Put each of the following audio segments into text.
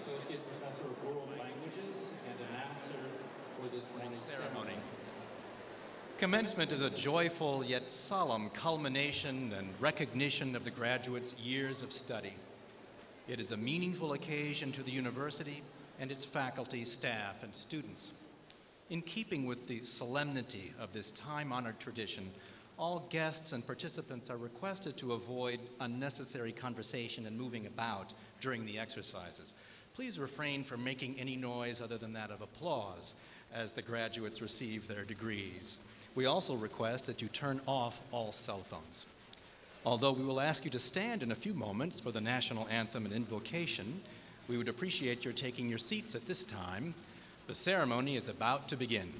Associate Professor of World Languages and announcer for this morning's ceremony. Commencement is a joyful yet solemn culmination and recognition of the graduates' years of study. It is a meaningful occasion to the university and its faculty, staff, and students. In keeping with the solemnity of this time-honored tradition, all guests and participants are requested to avoid unnecessary conversation and moving about during the exercises. Please refrain from making any noise other than that of applause as the graduates receive their degrees. We also request that you turn off all cell phones. Although we will ask you to stand in a few moments for the national anthem and invocation, we would appreciate your taking your seats at this time. The ceremony is about to begin.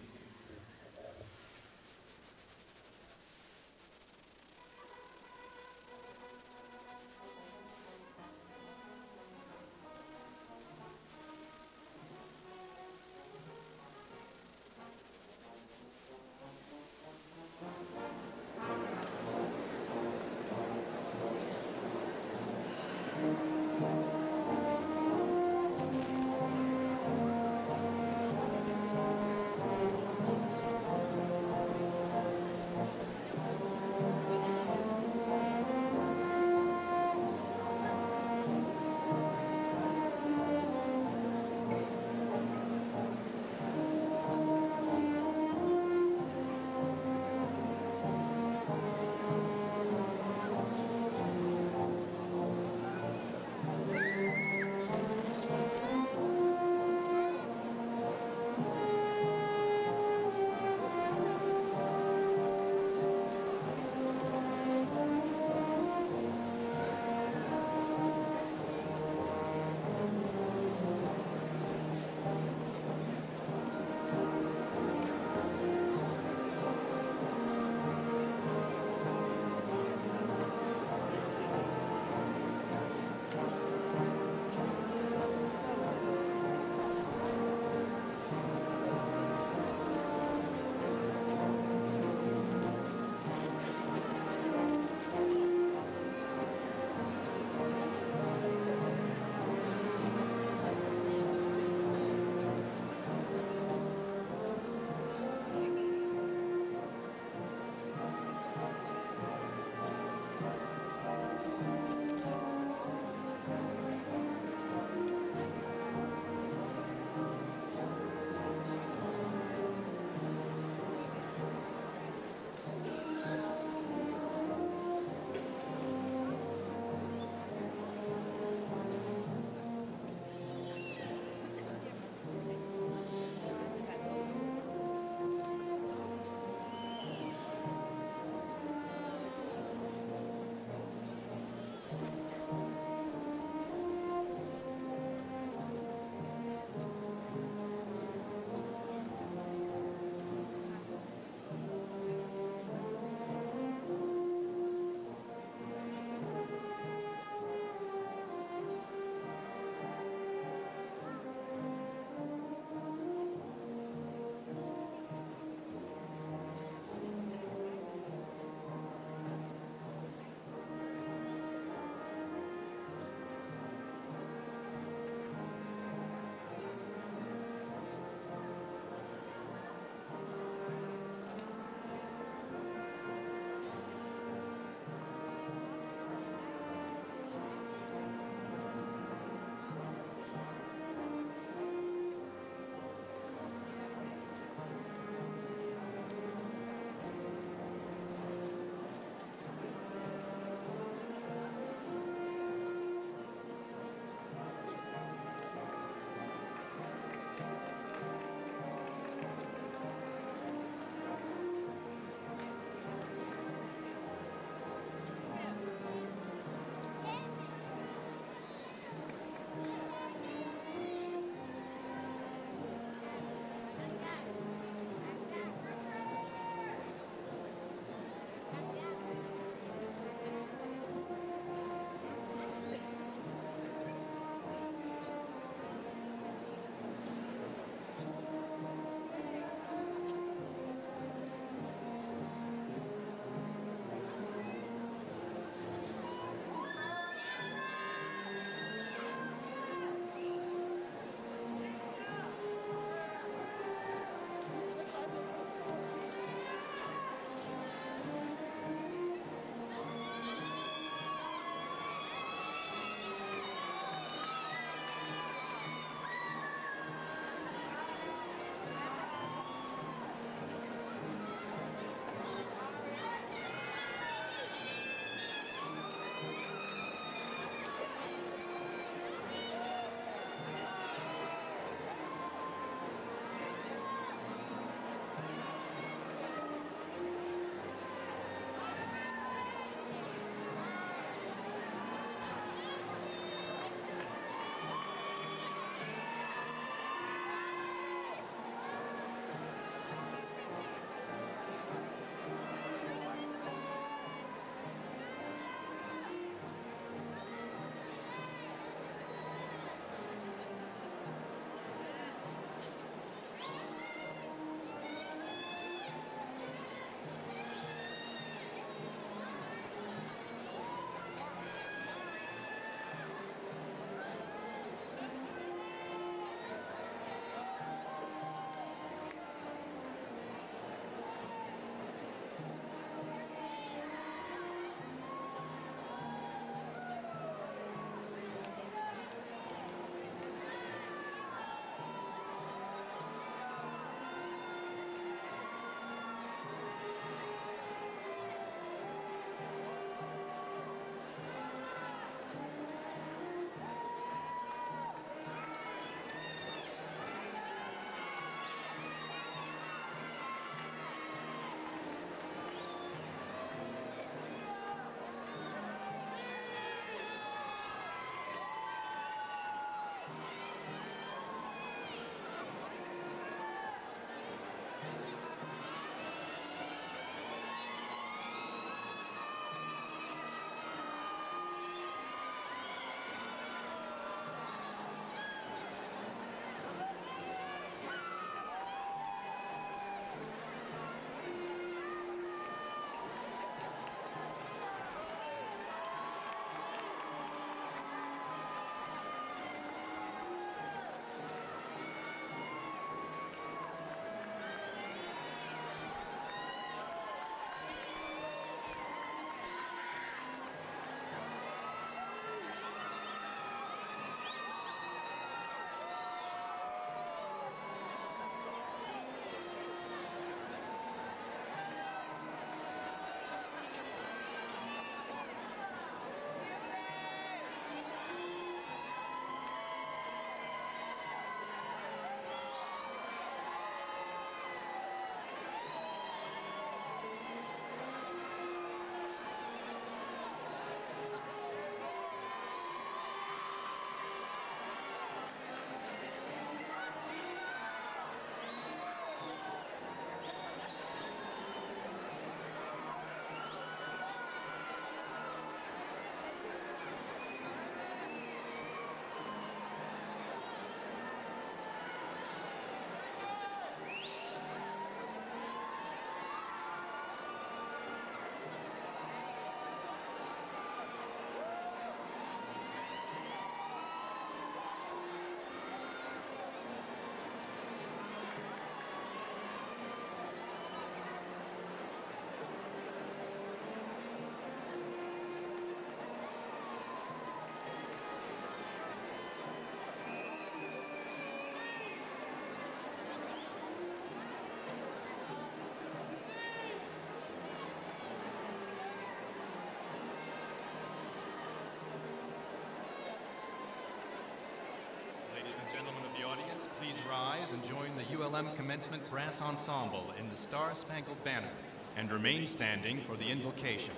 Gentlemen of the audience, please rise and join the ULM Commencement Brass Ensemble in the Star-Spangled Banner and remain standing for the invocation.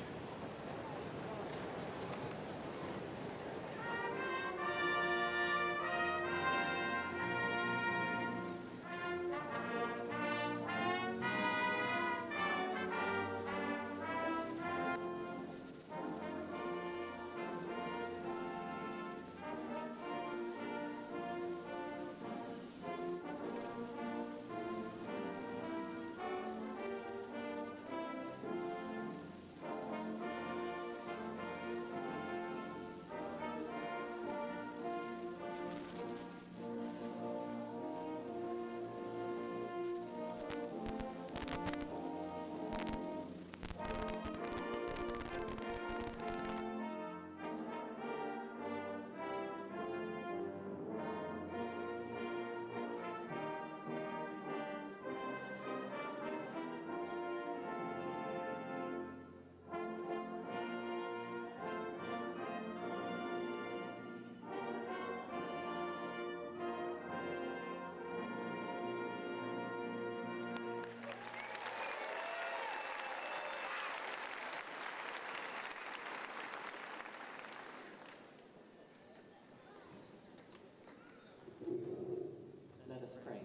Let us pray.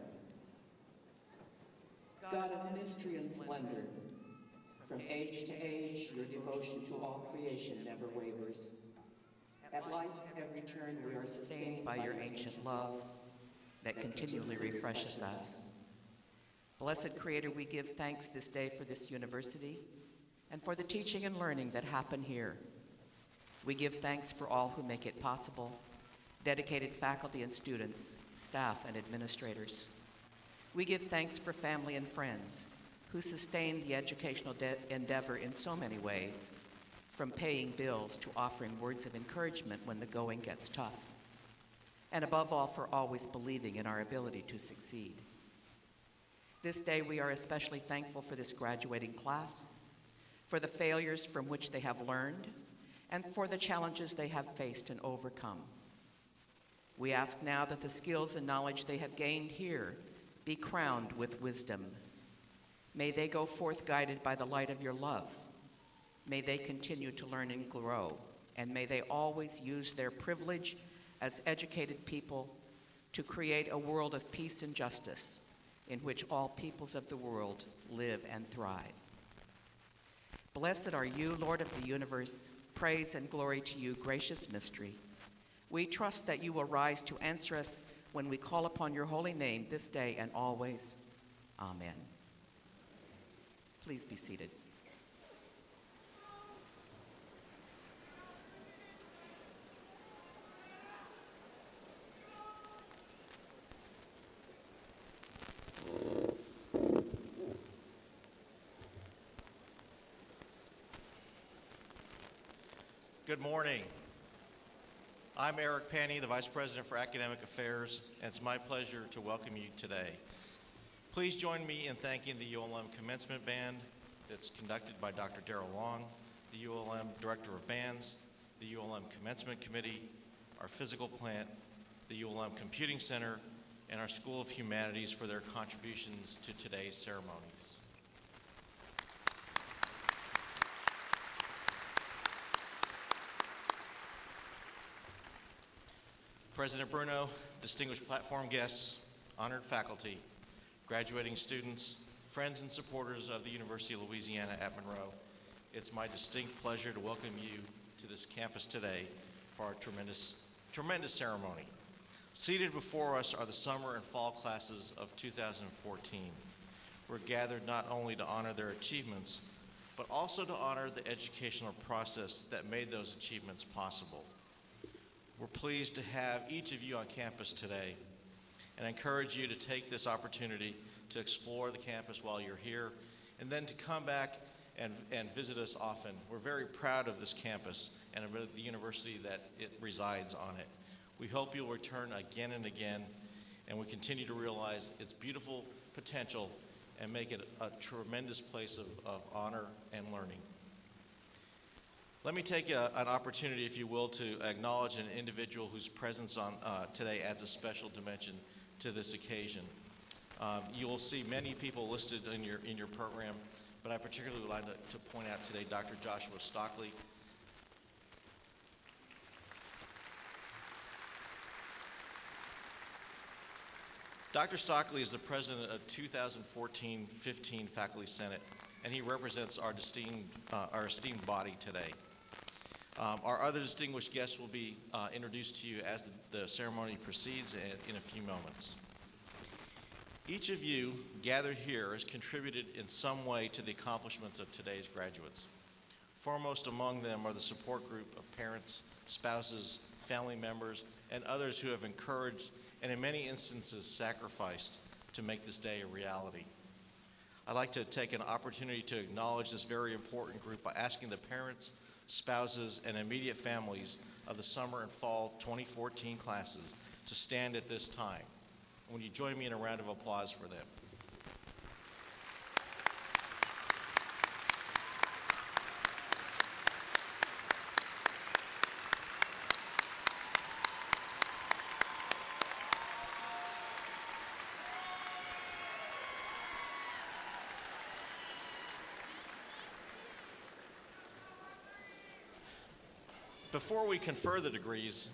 God of mystery and splendor, from age to age, your devotion to all creation never wavers. At life's every turn, we are sustained by your ancient love that continually refreshes us. Blessed Creator, we give thanks this day for this university and for the teaching and learning that happen here. We give thanks for all who make it possible, dedicated faculty and students, staff and administrators. We give thanks for family and friends who sustain the educational endeavor in so many ways, from paying bills to offering words of encouragement when the going gets tough, and above all, for always believing in our ability to succeed. This day, we are especially thankful for this graduating class, for the failures from which they have learned, and for the challenges they have faced and overcome. We ask now that the skills and knowledge they have gained here be crowned with wisdom. May they go forth guided by the light of your love. May they continue to learn and grow, and may they always use their privilege as educated people to create a world of peace and justice in which all peoples of the world live and thrive. Blessed are you, Lord of the universe. Praise and glory to you, gracious mystery. We trust that you will rise to answer us when we call upon your holy name this day and always. Amen. Please be seated. Good morning. I'm Eric Pani, the Vice President for Academic Affairs, and it's my pleasure to welcome you today. Please join me in thanking the ULM Commencement Band that's conducted by Dr. Darrell Long, the ULM Director of Bands, the ULM Commencement Committee, our physical plant, the ULM Computing Center, and our School of Humanities for their contributions to today's ceremonies. President Bruno, distinguished platform guests, honored faculty, graduating students, friends and supporters of the University of Louisiana at Monroe, it's my distinct pleasure to welcome you to this campus today for our tremendous ceremony. Seated before us are the summer and fall classes of 2014. We're gathered not only to honor their achievements, but also to honor the educational process that made those achievements possible. We're pleased to have each of you on campus today and encourage you to take this opportunity to explore the campus while you're here and then to come back and visit us often. We're very proud of this campus and of the university that it resides on it. We hope you'll return again and again, and we continue to realize its beautiful potential and make it a tremendous place of honor and learning. Let me take an opportunity, if you will, to acknowledge an individual whose presence on today adds a special dimension to this occasion. You will see many people listed in your program, but I particularly would like to point out today Dr. Joshua Stockley. Dr. Stockley is the president of 2014-15 Faculty Senate, and he represents our esteemed body today. Our other distinguished guests will be introduced to you as the ceremony proceeds in a few moments. Each of you gathered here has contributed in some way to the accomplishments of today's graduates. Foremost among them are the support group of parents, spouses, family members, and others who have encouraged and in many instances sacrificed to make this day a reality. I'd like to take an opportunity to acknowledge this very important group by asking the parents, spouses, and immediate families of the summer and fall 2014 classes to stand at this time. Will you join me in a round of applause for them? Before we confer the degrees,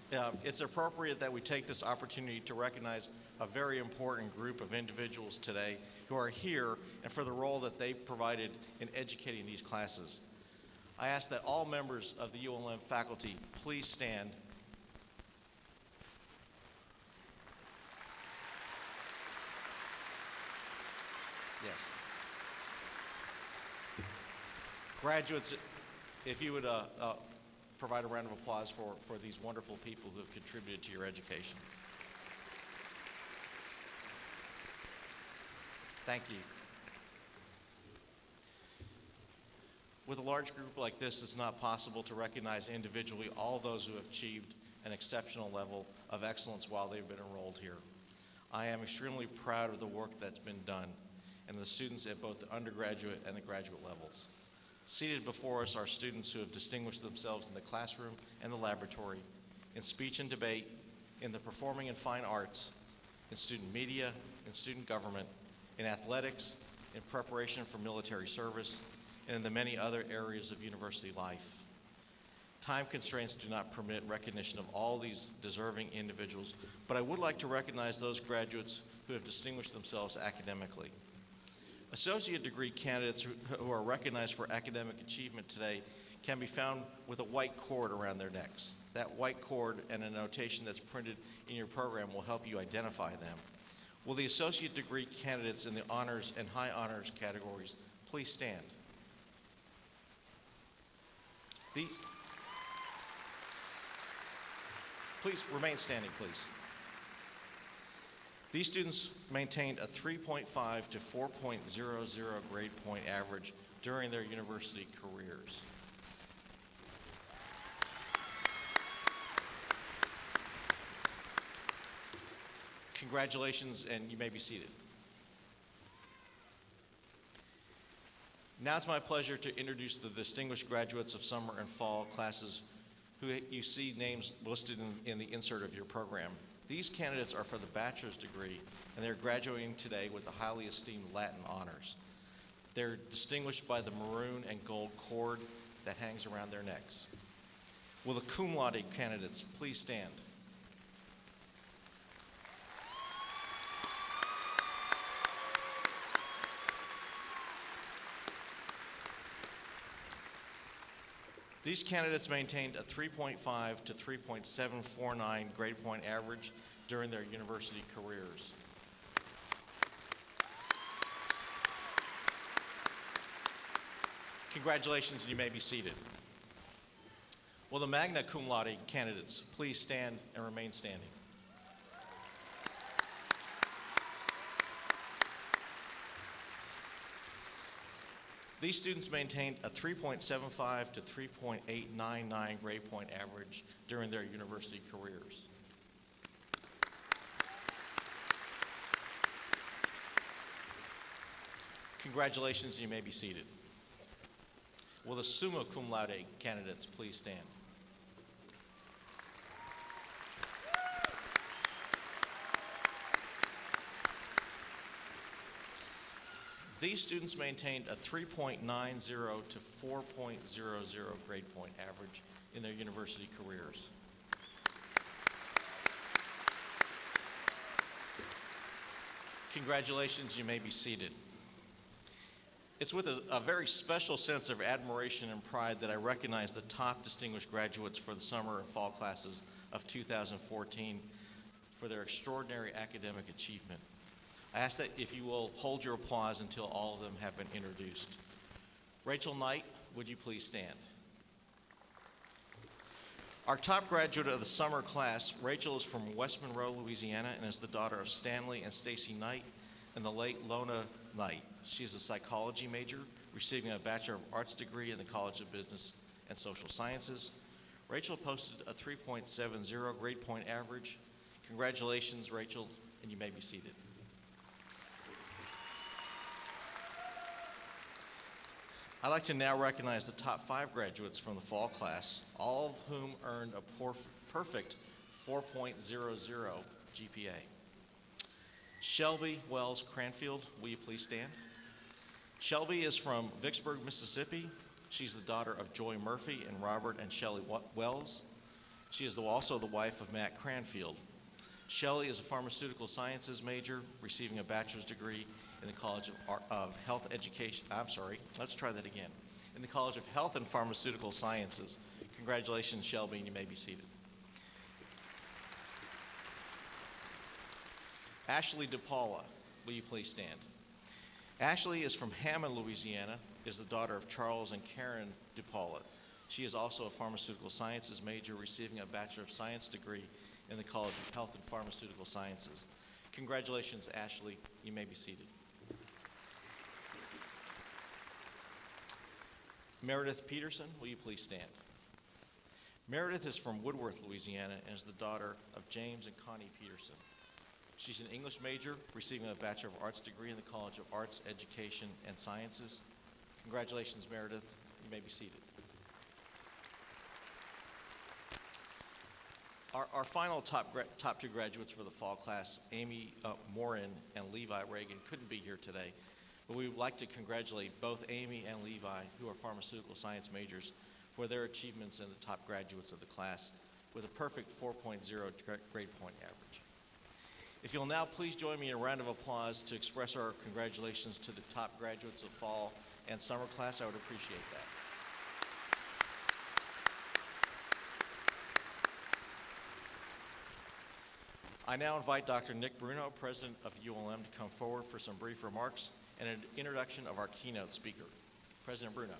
it's appropriate that we take this opportunity to recognize a very important group of individuals today who are here and for the role that they provided in educating these classes. I ask that all members of the ULM faculty please stand. Yes. Graduates, if you would provide a round of applause for these wonderful people who have contributed to your education. Thank you. With a large group like this, it's not possible to recognize individually all those who have achieved an exceptional level of excellence while they've been enrolled here. I am extremely proud of the work that's been done and the students at both the undergraduate and the graduate levels. Seated before us are students who have distinguished themselves in the classroom and the laboratory, in speech and debate, in the performing and fine arts, in student media, in student government, in athletics, in preparation for military service, and in the many other areas of university life. Time constraints do not permit recognition of all these deserving individuals, but I would like to recognize those graduates who have distinguished themselves academically. Associate degree candidates who are recognized for academic achievement today can be found with a white cord around their necks. That white cord and a notation that's printed in your program will help you identify them. Will the associate degree candidates in the honors and high honors categories please stand? Please remain standing, please. These students maintained a 3.5 to 4.00 grade point average during their university careers. Congratulations, and you may be seated. Now it's my pleasure to introduce the distinguished graduates of summer and fall classes who you see names listed in the insert of your program. These candidates are for the bachelor's degree, and they're graduating today with the highly esteemed Latin honors. They're distinguished by the maroon and gold cord that hangs around their necks. Will the cum laude candidates please stand? These candidates maintained a 3.5 to 3.749 grade point average during their university careers. Congratulations, and you may be seated. Will the magna cum laude candidates please stand and remain standing? These students maintained a 3.75 to 3.899 grade point average during their university careers. Congratulations, and you may be seated. Will the summa cum laude candidates please stand? These students maintained a 3.90 to 4.00 grade point average in their university careers. Congratulations, you may be seated. It's with a very special sense of admiration and pride that I recognize the top distinguished graduates for the summer and fall classes of 2014 for their extraordinary academic achievement. I ask that if you will hold your applause until all of them have been introduced. Rachel Knight, would you please stand? Our top graduate of the summer class, Rachel, is from West Monroe, Louisiana, and is the daughter of Stanley and Stacy Knight and the late Lona Knight. She is a psychology major, receiving a Bachelor of Arts degree in the College of Business and Social Sciences. Rachel posted a 3.70 grade point average. Congratulations, Rachel, and you may be seated. I'd like to now recognize the top 5 graduates from the fall class, all of whom earned a perfect 4.00 GPA. Shelby Wells Cranfield, will you please stand? Shelby is from Vicksburg, Mississippi. She's the daughter of Joy Murphy and Robert and Shelley Wells. She is also the wife of Matt Cranfield. Shelley is a pharmaceutical sciences major, receiving a bachelor's degree in the College of Health Education, let's try that again. In the College of Health and Pharmaceutical Sciences. Congratulations, Shelby, and you may be seated. Ashley DePaula, will you please stand? Ashley is from Hammond, Louisiana, is the daughter of Charles and Karen DePaula. She is also a pharmaceutical sciences major, receiving a Bachelor of Science degree in the College of Health and Pharmaceutical Sciences. Congratulations, Ashley. You may be seated. Meredith Peterson, will you please stand? Meredith is from Woodworth, Louisiana, and is the daughter of James and Connie Peterson. She's an English major, receiving a Bachelor of Arts degree in the College of Arts, Education, and Sciences. Congratulations, Meredith. You may be seated. Our final top 2 graduates for the fall class, Amy Morin and Levi Reagan, couldn't be here today, but we would like to congratulate both Amy and Levi, who are pharmaceutical science majors, for their achievements in the top graduates of the class with a perfect 4.0 grade point average. If you'll now please join me in a round of applause to express our congratulations to the top graduates of fall and summer class, I would appreciate that. I now invite Dr. Nick Bruno, President of ULM, to come forward for some brief remarks and an introduction of our keynote speaker. President Bruno.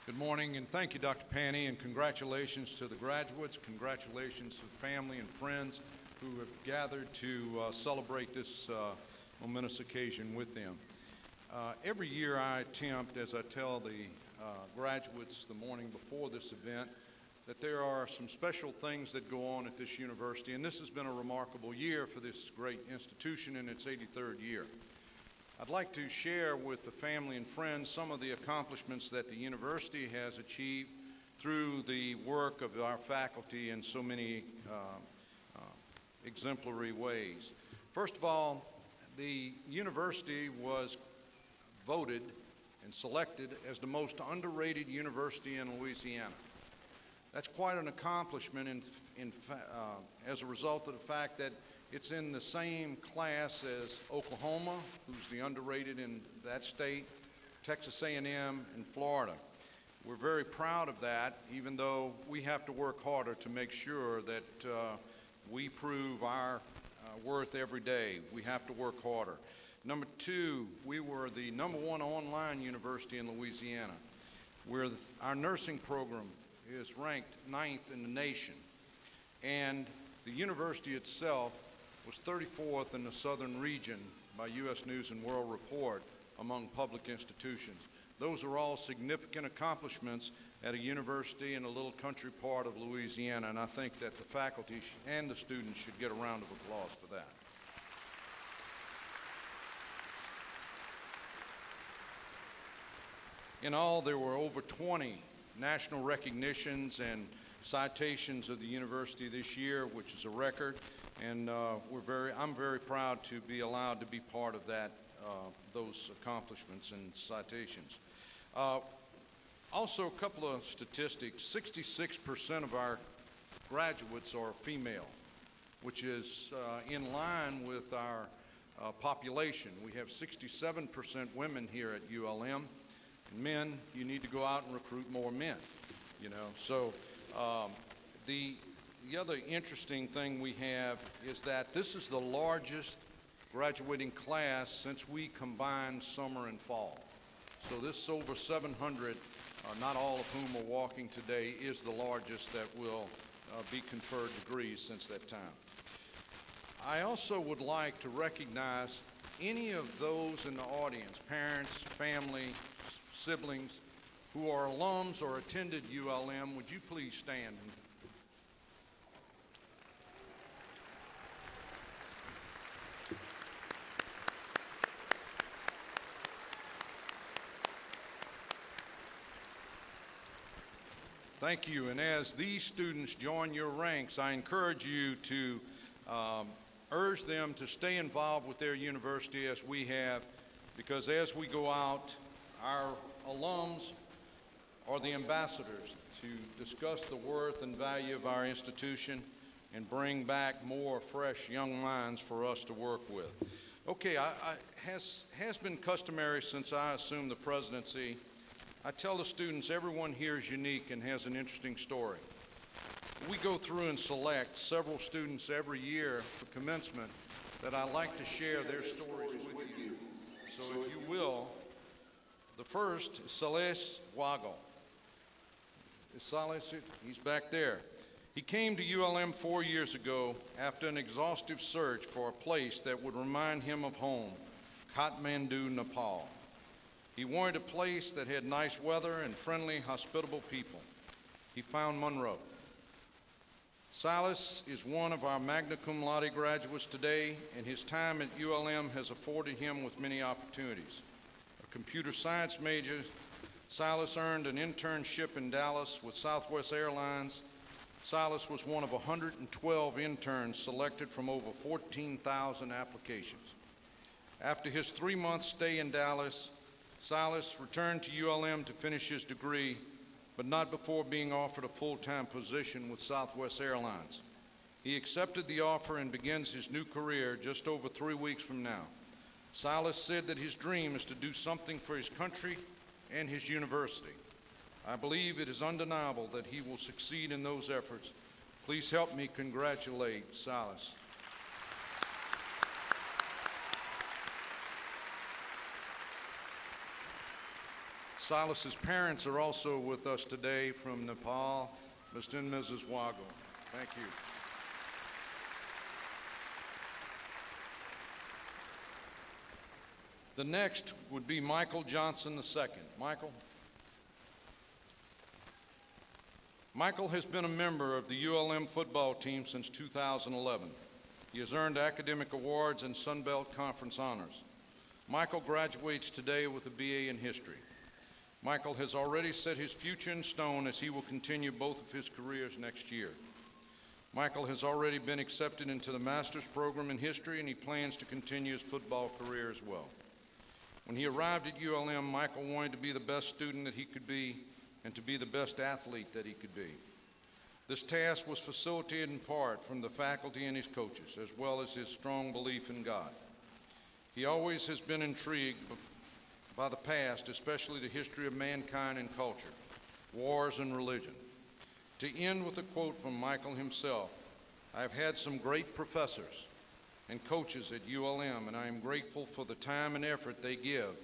Good morning, and thank you, Dr. Pani, and congratulations to the graduates, congratulations to the family and friends who have gathered to celebrate this momentous occasion with them. Every year I attempt, as I tell the graduates the morning before this event, that there are some special things that go on at this university, and this has been a remarkable year for this great institution in its 83rd year. I'd like to share with the family and friends some of the accomplishments that the university has achieved through the work of our faculty in so many exemplary ways. First of all, the university was voted and selected as the most underrated university in Louisiana. That's quite an accomplishment as a result of the fact that it's in the same class as Oklahoma, who's the underrated in that state, Texas A&M, and Florida. We're very proud of that, even though we have to work harder to make sure that we prove our worth every day. We have to work harder. Number 2, we were the #1 online university in Louisiana. Our nursing program is ranked 9th in the nation, and the university itself was 34th in the southern region by U.S. News and World Report among public institutions. Those are all significant accomplishments at a university in a little country part of Louisiana, and I think that the faculty and the students should get a round of applause for that. In all, there were over 20 national recognitions and citations of the university this year, which is a record, and I'm very proud to be allowed to be part of that, those accomplishments and citations. Also, a couple of statistics. 66% of our graduates are female, which is in line with our population. We have 67% women here at ULM. And men, you need to go out and recruit more men, you know. So the other interesting thing we have is that this is the largest graduating class since we combined summer and fall. So this over 700, not all of whom are walking today, is the largest that will be conferred degrees since that time. I also would like to recognize any of those in the audience, parents, family, siblings, who are alums or attended ULM. Would you please stand? Thank you. And as these students join your ranks, I encourage you to urge them to stay involved with their university as we have, because as we go out, our alums are the ambassadors to discuss the worth and value of our institution and bring back more fresh young minds for us to work with. Okay, has been customary since I assumed the presidency. I tell the students everyone here is unique and has an interesting story. We go through and select several students every year for commencement that I like to share their stories with you. So if you will, the first is Celeste Wago. Is Celeste? He's back there. He came to ULM 4 years ago after an exhaustive search for a place that would remind him of home, Kathmandu, Nepal. He wanted a place that had nice weather and friendly, hospitable people. He found Monroe. Silas is one of our magna cum laude graduates today, and his time at ULM has afforded him with many opportunities. A computer science major, Silas earned an internship in Dallas with Southwest Airlines. Silas was one of 112 interns selected from over 14,000 applications. After his 3-month stay in Dallas, Silas returned to ULM to finish his degree, but not before being offered a full-time position with Southwest Airlines. He accepted the offer and begins his new career just over 3 weeks from now. Silas said that his dream is to do something for his country and his university. I believe it is undeniable that he will succeed in those efforts. Please help me congratulate Silas. Silas's parents are also with us today from Nepal, Mr. and Mrs. Wago. Thank you. The next would be Michael Johnson II. Michael? Michael has been a member of the ULM football team since 2011. He has earned academic awards and Sun Belt Conference honors. Michael graduates today with a BA in history. Michael has already set his future in stone as he will continue both of his careers next year. Michael has already been accepted into the master's program in history, and he plans to continue his football career as well. When he arrived at ULM, Michael wanted to be the best student that he could be and to be the best athlete that he could be. This task was facilitated in part from the faculty and his coaches, as well as his strong belief in God. He always has been intrigued by the past, especially the history of mankind and culture, wars and religion. To end with a quote from Michael himself, I have had some great professors and coaches at ULM, and I am grateful for the time and effort they give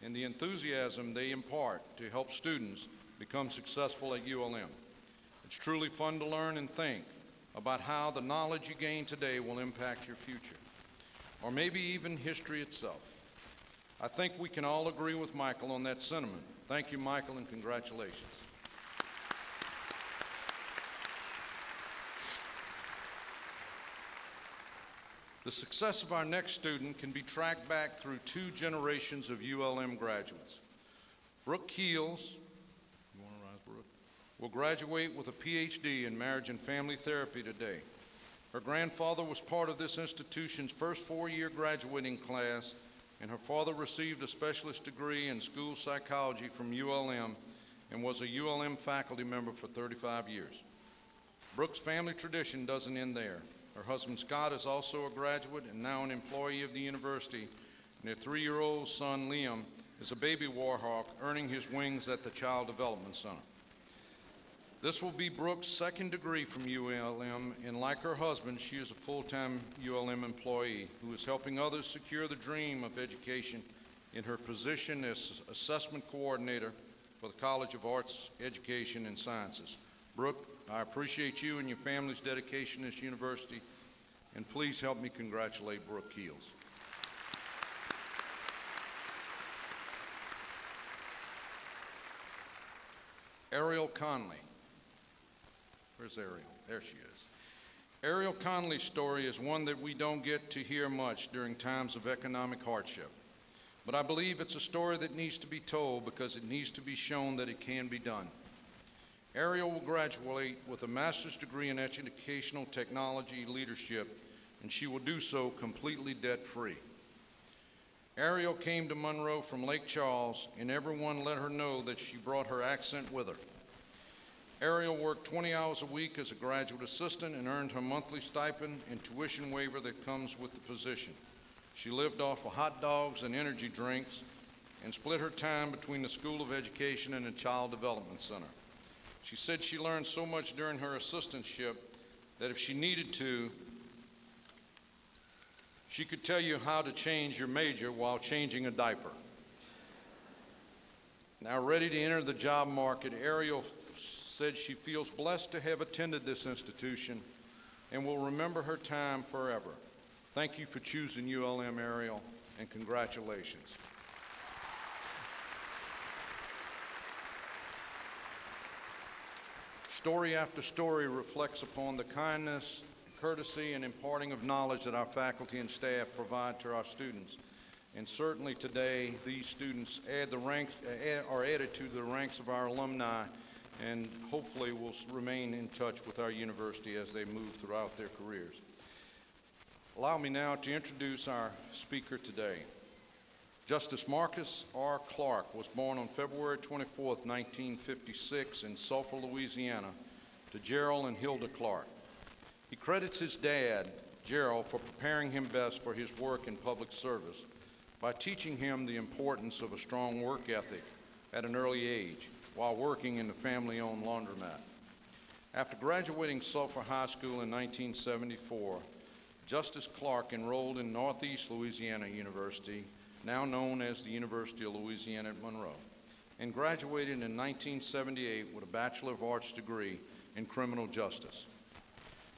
and the enthusiasm they impart to help students become successful at ULM. It's truly fun to learn and think about how the knowledge you gain today will impact your future, or maybe even history itself. I think we can all agree with Michael on that sentiment. Thank you, Michael, and congratulations. The success of our next student can be tracked back through 2 generations of ULM graduates. Brooke Keels, you want to rise, Brooke, will graduate with a PhD in marriage and family therapy today. Her grandfather was part of this institution's first four-year graduating class, and her father received a specialist degree in school psychology from ULM and was a ULM faculty member for 35 years. Brooke's family tradition doesn't end there. Her husband Scott is also a graduate and now an employee of the university, and their 3-year-old son Liam is a baby warhawk earning his wings at the Child Development Center. This will be Brooke's second degree from ULM, and like her husband, she is a full-time ULM employee who is helping others secure the dream of education in her position as assessment coordinator for the College of Arts, Education, and Sciences. Brooke, I appreciate you and your family's dedication to this university, and please help me congratulate Brooke Keels. Ariel Conley. Where's Ariel? There she is. Ariel Conley's story is one that we don't get to hear much during times of economic hardship. But I believe it's a story that needs to be told because it needs to be shown that it can be done. Ariel will graduate with a master's degree in educational technology leadership, and she will do so completely debt-free. Ariel came to Monroe from Lake Charles, and everyone let her know that she brought her accent with her. Ariel worked 20 hours a week as a graduate assistant and earned her monthly stipend and tuition waiver that comes with the position. She lived off of hot dogs and energy drinks and split her time between the School of Education and the Child Development Center. She said she learned so much during her assistantship that if she needed to, she could tell you how to change your major while changing a diaper. Now ready to enter the job market, Ariel said she feels blessed to have attended this institution and will remember her time forever. Thank you for choosing ULM, Ariel, and congratulations. Story after story reflects upon the kindness, courtesy, and imparting of knowledge that our faculty and staff provide to our students. And certainly today, these students are added to the ranks of our alumni, and hopefully will remain in touch with our university as they move throughout their careers. Allow me now to introduce our speaker today. Justice Marcus R. Clark was born on February 24, 1956 in Sulphur, Louisiana, to Gerald and Hilda Clark. He credits his dad, Gerald, for preparing him best for his work in public service by teaching him the importance of a strong work ethic at an early age while working in the family-owned laundromat. After graduating Sulphur High School in 1974, Justice Clark enrolled in Northeast Louisiana University, now known as the University of Louisiana at Monroe, and graduated in 1978 with a Bachelor of Arts degree in criminal justice.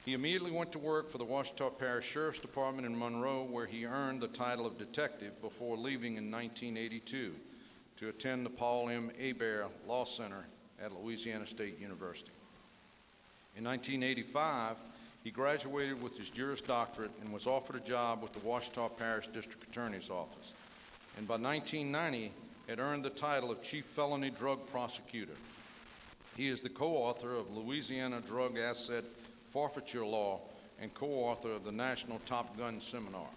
He immediately went to work for the Ouachita Parish Sheriff's Department in Monroe, where he earned the title of detective before leaving in 1982 to attend the Paul M. Hebert Law Center at Louisiana State University. In 1985, he graduated with his Juris Doctorate and was offered a job with the Ouachita Parish District Attorney's Office, and by 1990 had earned the title of Chief Felony Drug Prosecutor. He is the co-author of Louisiana Drug Asset Forfeiture Law and co-author of the National Top Gun Seminar.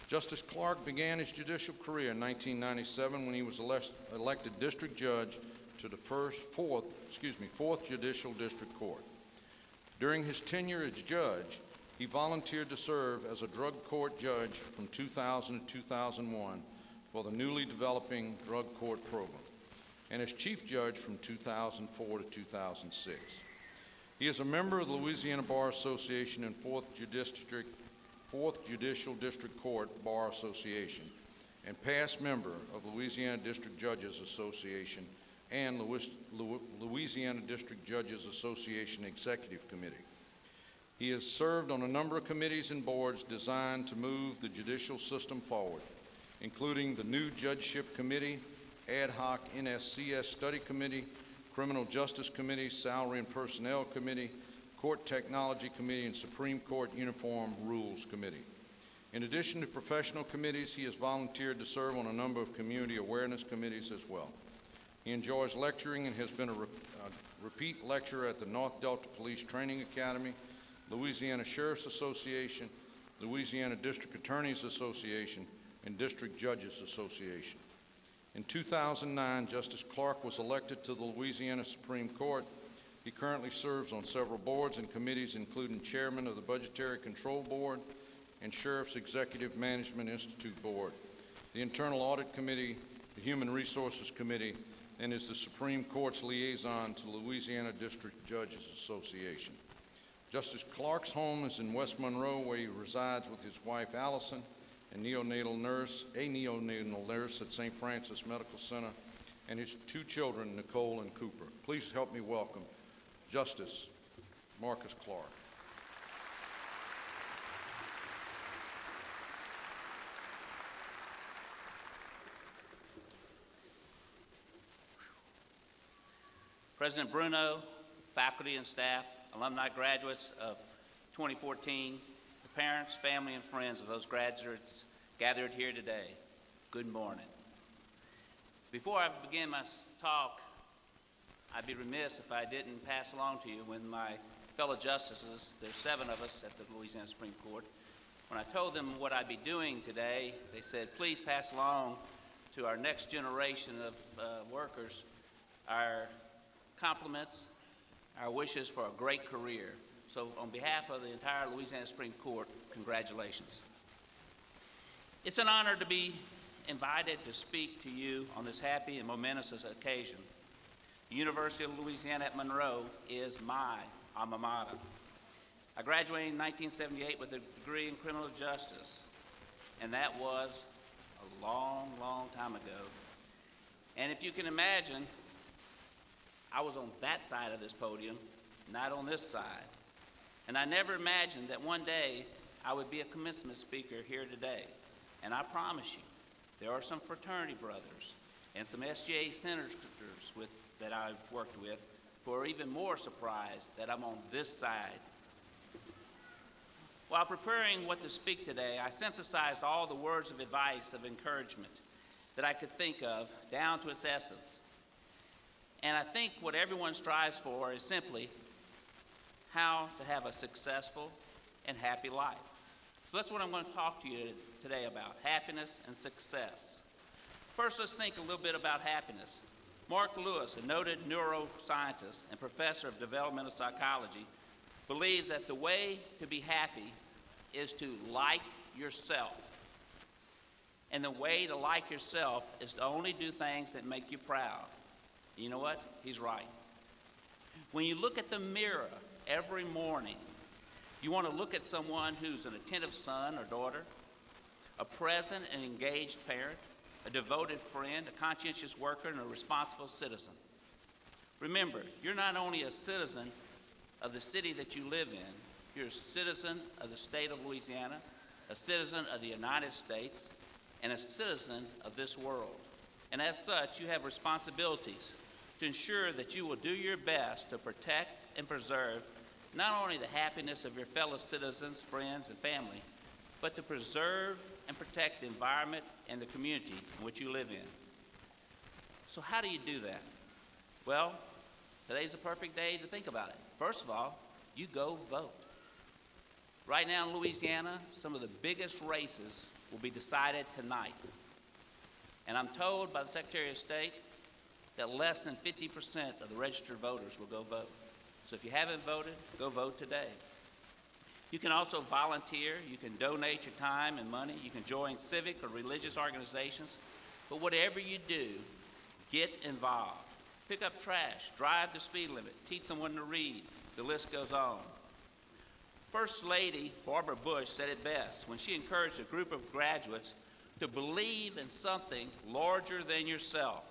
Justice Clark began his judicial career in 1997 when he was elected district judge to the Fourth Judicial District Court. During his tenure as judge, he volunteered to serve as a drug court judge from 2000 to 2001 for the newly developing drug court program, and as chief judge from 2004 to 2006. He is a member of the Louisiana Bar Association and Fourth Judicial District Court Bar Association, and past member of Louisiana District Judges Association and Louisiana District Judges Association Executive Committee. He has served on a number of committees and boards designed to move the judicial system forward, including the New Judgeship Committee, Ad Hoc NSCS Study Committee, Criminal Justice Committee, Salary and Personnel Committee, Court Technology Committee, and Supreme Court Uniform Rules Committee. In addition to professional committees, he has volunteered to serve on a number of community awareness committees as well. He enjoys lecturing and has been a repeat lecturer at the North Delta Police Training Academy, Louisiana Sheriff's Association, Louisiana District Attorneys Association, and District Judges Association. In 2009, Justice Clark was elected to the Louisiana Supreme Court. He currently serves on several boards and committees, including chairman of the Budgetary Control Board and Sheriff's Executive Management Institute Board, the Internal Audit Committee, the Human Resources Committee, and is the Supreme Court's liaison to Louisiana District Judges Association. Justice Clark's home is in West Monroe, where he resides with his wife Allison, a neonatal nurse at St. Francis Medical Center, and his two children, Nicole and Cooper. Please help me welcome Justice Marcus Clark. President Bruno, faculty and staff, alumni graduates of 2014, the parents, family, and friends of those graduates gathered here today, good morning. Before I begin my talk, I'd be remiss if I didn't pass along to you when my fellow justices, there's 7 of us at the Louisiana Supreme Court, when I told them what I'd be doing today, they said, please pass along to our next generation of workers our compliments, our wishes for a great career. So on behalf of the entire Louisiana Supreme Court, congratulations. It's an honor to be invited to speak to you on this happy and momentous occasion. The University of Louisiana at Monroe is my alma mater. I graduated in 1978 with a degree in criminal justice, and that was a long, long time ago. And if you can imagine, I was on that side of this podium, not on this side. And I never imagined that one day I would be a commencement speaker here today. And I promise you, there are some fraternity brothers and some SGA senators that I've worked with who are even more surprised that I'm on this side. While preparing what to speak today, I synthesized all the words of advice, of encouragement that I could think of down to its essence. And I think what everyone strives for is simply how to have a successful and happy life. So that's what I'm going to talk to you today about, happiness and success. First, let's think a little bit about happiness. Mark Lewis, a noted neuroscientist and professor of developmental psychology, believes that the way to be happy is to like yourself. And the way to like yourself is to only do things that make you proud. You know what? He's right. When you look at the mirror every morning, you want to look at someone who's an attentive son or daughter, a present and engaged parent, a devoted friend, a conscientious worker, and a responsible citizen. Remember, you're not only a citizen of the city that you live in, you're a citizen of the state of Louisiana, a citizen of the United States, and a citizen of this world. And as such, you have responsibilities to ensure that you will do your best to protect and preserve not only the happiness of your fellow citizens, friends, and family, but to preserve and protect the environment and the community in which you live in. So how do you do that? Well, today's a perfect day to think about it. First of all, you go vote. Right now in Louisiana, some of the biggest races will be decided tonight. And I'm told by the Secretary of State that less than 50% of the registered voters will go vote. So if you haven't voted, go vote today. You can also volunteer. You can donate your time and money. You can join civic or religious organizations. But whatever you do, get involved. Pick up trash, drive the speed limit, teach someone to read. The list goes on. First Lady Barbara Bush said it best when she encouraged a group of graduates to believe in something larger than yourself,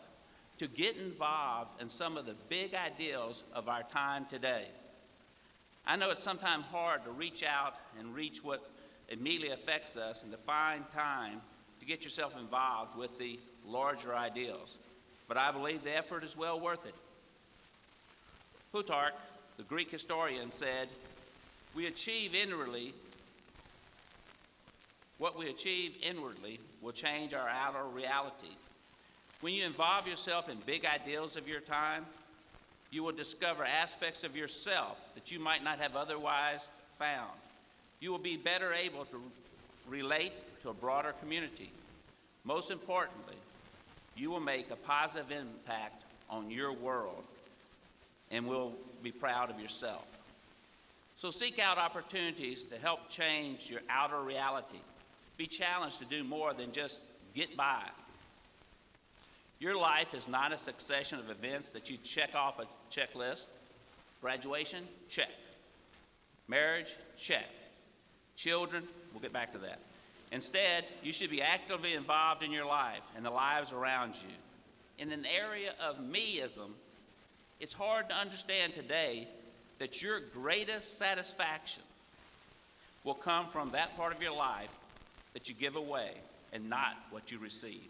to get involved in some of the big ideals of our time today. I know it's sometimes hard to reach out and reach what immediately affects us and to find time to get yourself involved with the larger ideals. But I believe the effort is well worth it. Plutarch, the Greek historian, said, what we achieve inwardly will change our outer reality. When you involve yourself in big ideals of your time, you will discover aspects of yourself that you might not have otherwise found. You will be better able to relate to a broader community. Most importantly, you will make a positive impact on your world and will be proud of yourself. So seek out opportunities to help change your outer reality. Be challenged to do more than just get by. Your life is not a succession of events that you check off a checklist. Graduation, check. Marriage, check. Children, we'll get back to that. Instead, you should be actively involved in your life and the lives around you. In an area of meism, it's hard to understand today that your greatest satisfaction will come from that part of your life that you give away and not what you receive.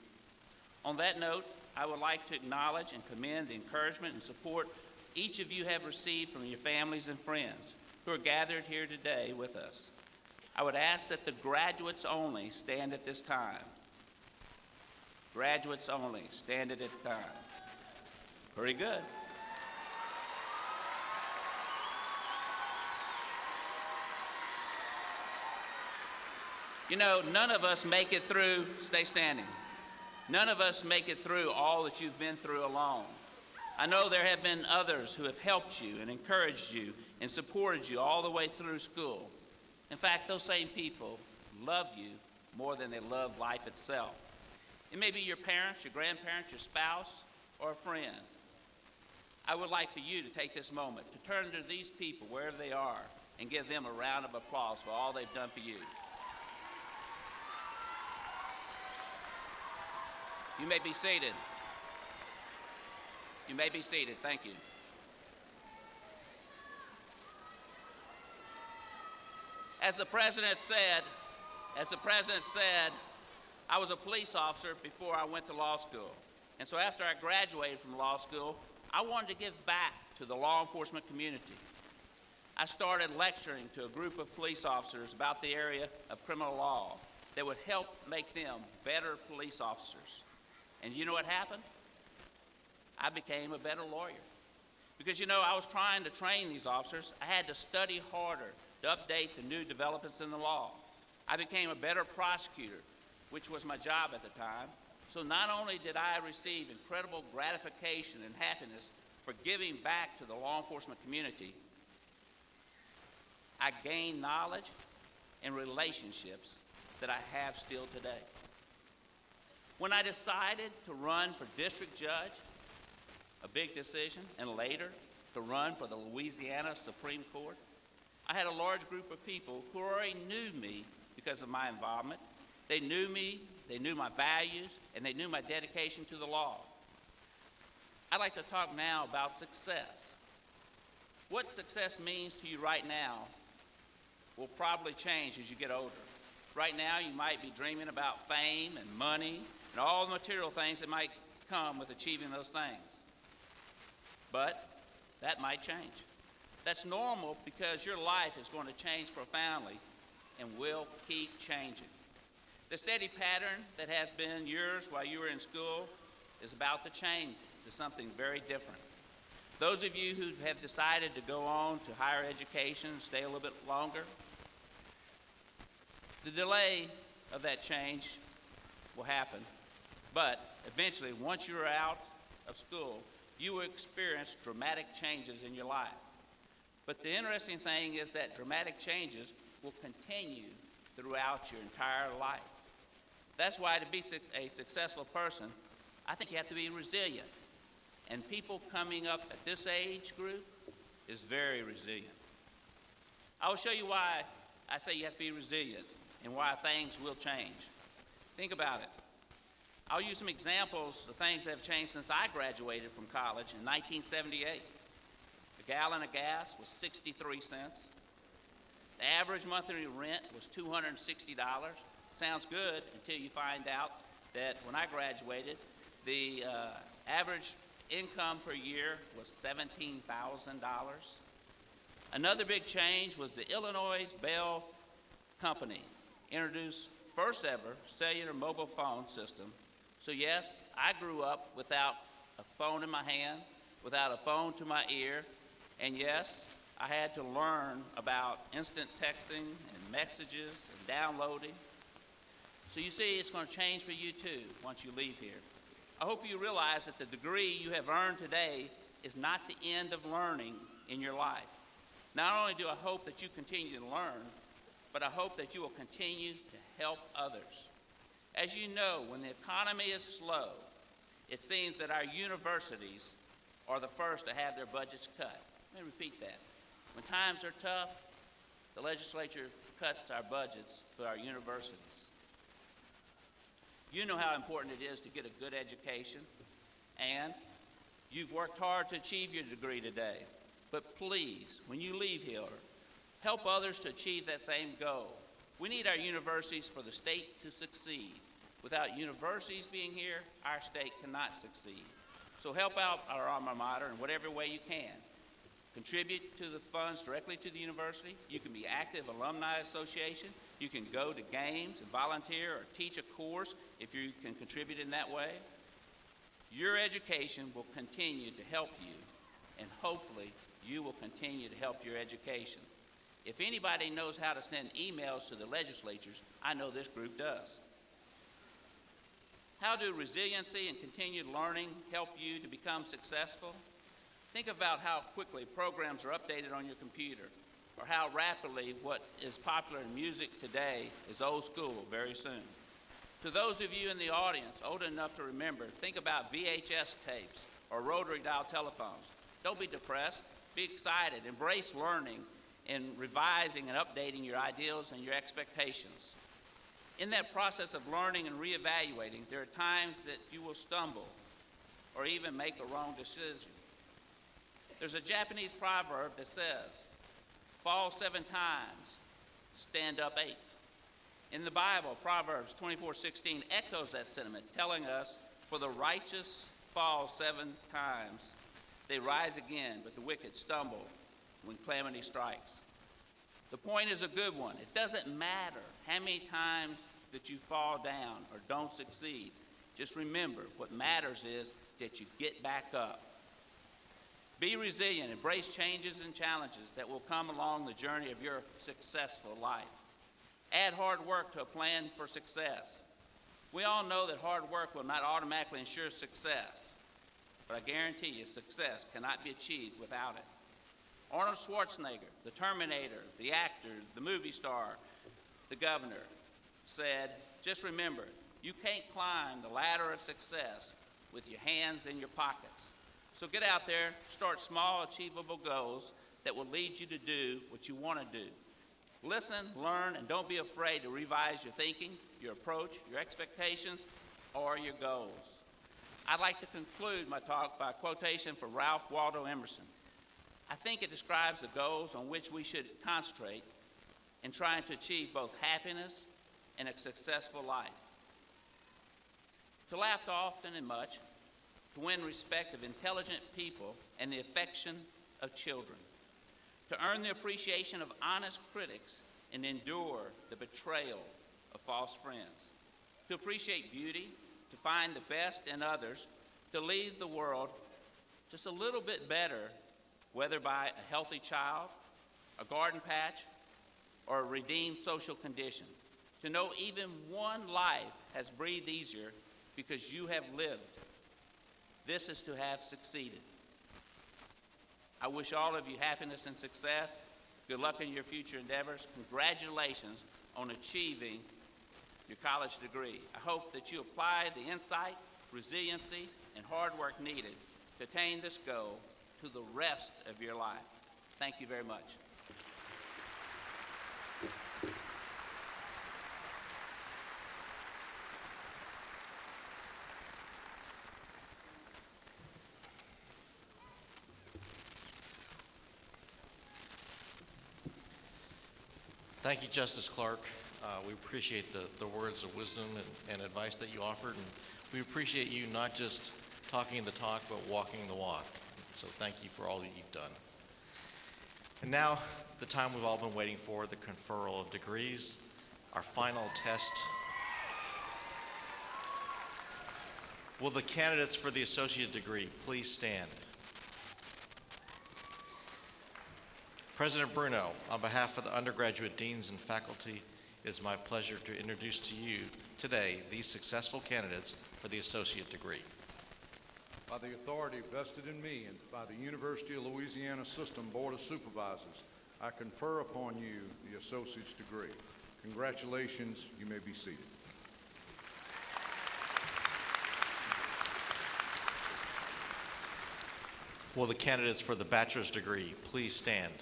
On that note, I would like to acknowledge and commend the encouragement and support each of you have received from your families and friends who are gathered here today with us. I would ask that the graduates only stand at this time. Graduates only, stand at this time. Very good. You know, none of us make it through, stay standing. None of us make it through all that you've been through alone. I know there have been others who have helped you and encouraged you and supported you all the way through school. In fact, those same people love you more than they love life itself. It may be your parents, your grandparents, your spouse, or a friend. I would like for you to take this moment to turn to these people wherever they are and give them a round of applause for all they've done for you. You may be seated. You may be seated. Thank you. As the president said, I was a police officer before I went to law school. And so after I graduated from law school, I wanted to give back to the law enforcement community. I started lecturing to a group of police officers about the area of criminal law that would help make them better police officers. And you know what happened? I became a better lawyer. Because, you know, I was trying to train these officers. I had to study harder to update the new developments in the law. I became a better prosecutor, which was my job at the time. So not only did I receive incredible gratification and happiness for giving back to the law enforcement community, I gained knowledge and relationships that I have still today. When I decided to run for district judge, a big decision, and later to run for the Louisiana Supreme Court, I had a large group of people who already knew me because of my involvement. They knew me, they knew my values, and they knew my dedication to the law. I'd like to talk now about success. What success means to you right now will probably change as you get older. Right now, you might be dreaming about fame and money and all the material things that might come with achieving those things. But that might change. That's normal because your life is going to change profoundly and will keep changing. The steady pattern that has been yours while you were in school is about to change to something very different. Those of you who have decided to go on to higher education, stay a little bit longer, the delay of that change will happen, but eventually, once you're out of school, you will experience dramatic changes in your life. But the interesting thing is that dramatic changes will continue throughout your entire life. That's why to be a successful person, I think you have to be resilient. And people coming up at this age group is very resilient. I will show you why I say you have to be resilient and why things will change. Think about it. I'll use some examples of things that have changed since I graduated from college in 1978. A gallon of gas was 63 cents. The average monthly rent was $260. Sounds good until you find out that when I graduated, the average income per year was $17,000. Another big change was the Illinois Bell Company introduced first ever cellular mobile phone system So yes, I grew up without a phone in my hand, without a phone to my ear, and yes, I had to learn about instant texting and messages and downloading. So you see, it's going to change for you too once you leave here. I hope you realize that the degree you have earned today is not the end of learning in your life. Not only do I hope that you continue to learn, but I hope that you will continue to help others. As you know, when the economy is slow, it seems that our universities are the first to have their budgets cut. Let me repeat that. When times are tough, the legislature cuts our budgets for our universities. You know how important it is to get a good education, and you've worked hard to achieve your degree today. But please, when you leave here, help others to achieve that same goal. We need our universities for the state to succeed. Without universities being here, our state cannot succeed. So help out our alma mater in whatever way you can. Contribute to the funds directly to the university. You can be active alumni association. You can go to games and volunteer or teach a course if you can contribute in that way. Your education will continue to help you, and hopefully you will continue to help your education. If anybody knows how to send emails to the legislatures, I know this group does. How do resiliency and continued learning help you to become successful? Think about how quickly programs are updated on your computer, or how rapidly what is popular in music today is old school very soon. To those of you in the audience old enough to remember, think about VHS tapes or rotary dial telephones. Don't be depressed. Be excited. Embrace learning and revising and updating your ideals and your expectations. In that process of learning and reevaluating, there are times that you will stumble or even make a wrong decision. There's a Japanese proverb that says, fall 7 times, stand up 8. In the Bible, Proverbs 24:16 echoes that sentiment, telling us, for the righteous fall 7 times, they rise again, but the wicked stumble when calamity strikes. The point is a good one. It doesn't matter how many times that you fall down or don't succeed. Just remember, what matters is that you get back up. Be resilient. Embrace changes and challenges that will come along the journey of your successful life. Add hard work to a plan for success. We all know that hard work will not automatically ensure success, but I guarantee you success cannot be achieved without it. Arnold Schwarzenegger, the Terminator, the actor, the movie star, the governor, said, just remember, you can't climb the ladder of success with your hands in your pockets. So get out there, start small, achievable goals that will lead you to do what you want to do. Listen, learn, and don't be afraid to revise your thinking, your approach, your expectations, or your goals. I'd like to conclude my talk by a quotation from Ralph Waldo Emerson. I think it describes the goals on which we should concentrate in trying to achieve both happiness and a successful life. To laugh often and much, to win respect of intelligent people and the affection of children, to earn the appreciation of honest critics and endure the betrayal of false friends, to appreciate beauty, to find the best in others, to leave the world just a little bit better, whether by a healthy child, a garden patch, or a redeemed social condition. To know even one life has breathed easier because you have lived. This is to have succeeded. I wish all of you happiness and success. Good luck in your future endeavors. Congratulations on achieving your college degree. I hope that you apply the insight, resiliency, and hard work needed to attain this goal to the rest of your life. Thank you very much. Thank you, Justice Clark. We appreciate the words of wisdom and advice that you offered, and we appreciate you not just talking the talk, but walking the walk. So thank you for all that you've done. And now, the time we've all been waiting for, the conferral of degrees, our final test. Will the candidates for the associate degree please stand? President Bruno, on behalf of the undergraduate deans and faculty, it is my pleasure to introduce to you today these successful candidates for the associate degree. By the authority vested in me and by the University of Louisiana System Board of Supervisors, I confer upon you the associate's degree. Congratulations. You may be seated. Will the candidates for the bachelor's degree please stand?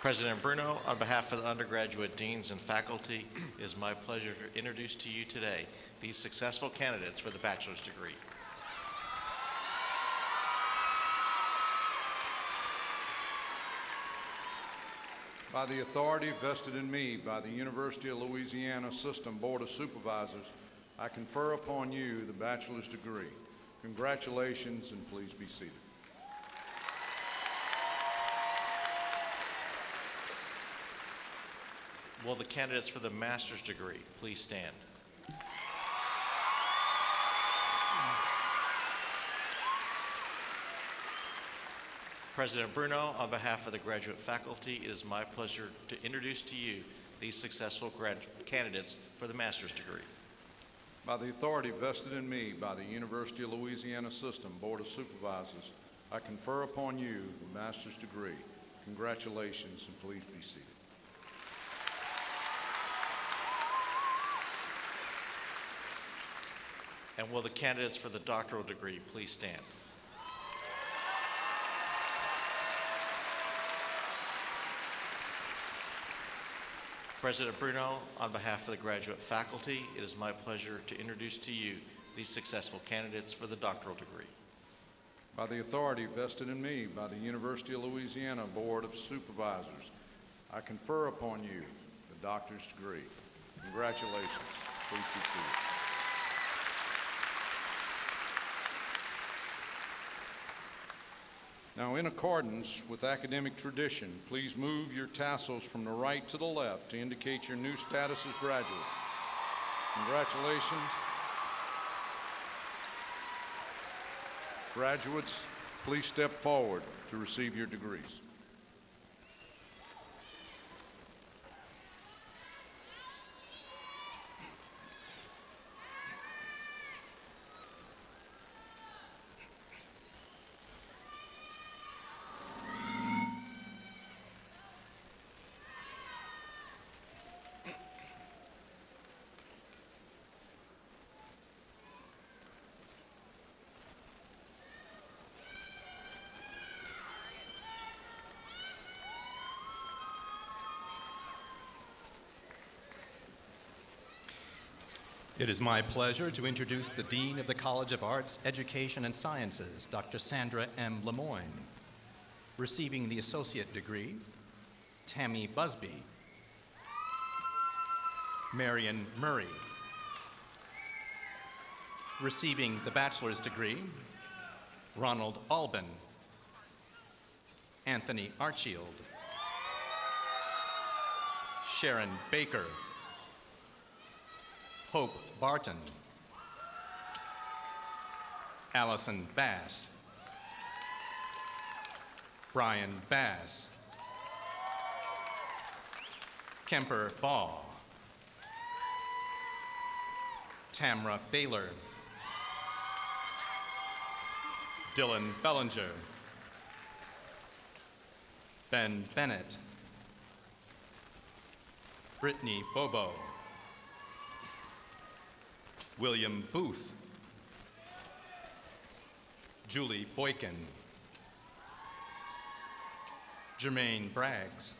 President Bruno, on behalf of the undergraduate deans and faculty, it is my pleasure to introduce to you today these successful candidates for the bachelor's degree. By the authority vested in me by the University of Louisiana System Board of Supervisors, I confer upon you the bachelor's degree. Congratulations, and please be seated. Will the candidates for the master's degree please stand? President Bruno, on behalf of the graduate faculty, it is my pleasure to introduce to you these successful candidates for the master's degree. By the authority vested in me by the University of Louisiana System Board of Supervisors, I confer upon you the master's degree. Congratulations, and please be seated. And will the candidates for the doctoral degree please stand? President Bruno, on behalf of the graduate faculty, it is my pleasure to introduce to you these successful candidates for the doctoral degree. By the authority vested in me by the University of Louisiana Board of Supervisors, I confer upon you the doctor's degree. Congratulations. Please be seated. Now, in accordance with academic tradition, please move your tassels from the right to the left to indicate your new status as graduates. Congratulations. Graduates, please step forward to receive your degrees. It is my pleasure to introduce the Dean of the College of Arts, Education, and Sciences, Dr. Sandra M. Lemoyne. Receiving the associate degree, Tammy Busby. Marion Murray. Receiving the bachelor's degree, Ronald Albin. Anthony Archield. Sharon Baker. Hope Barton. Allison Bass. Brian Bass. Kemper Baugh. Tamra Baylor. Dylan Bellinger. Ben Bennett. Brittany Bobo. William Booth. Julie Boykin. Jermaine Braggs.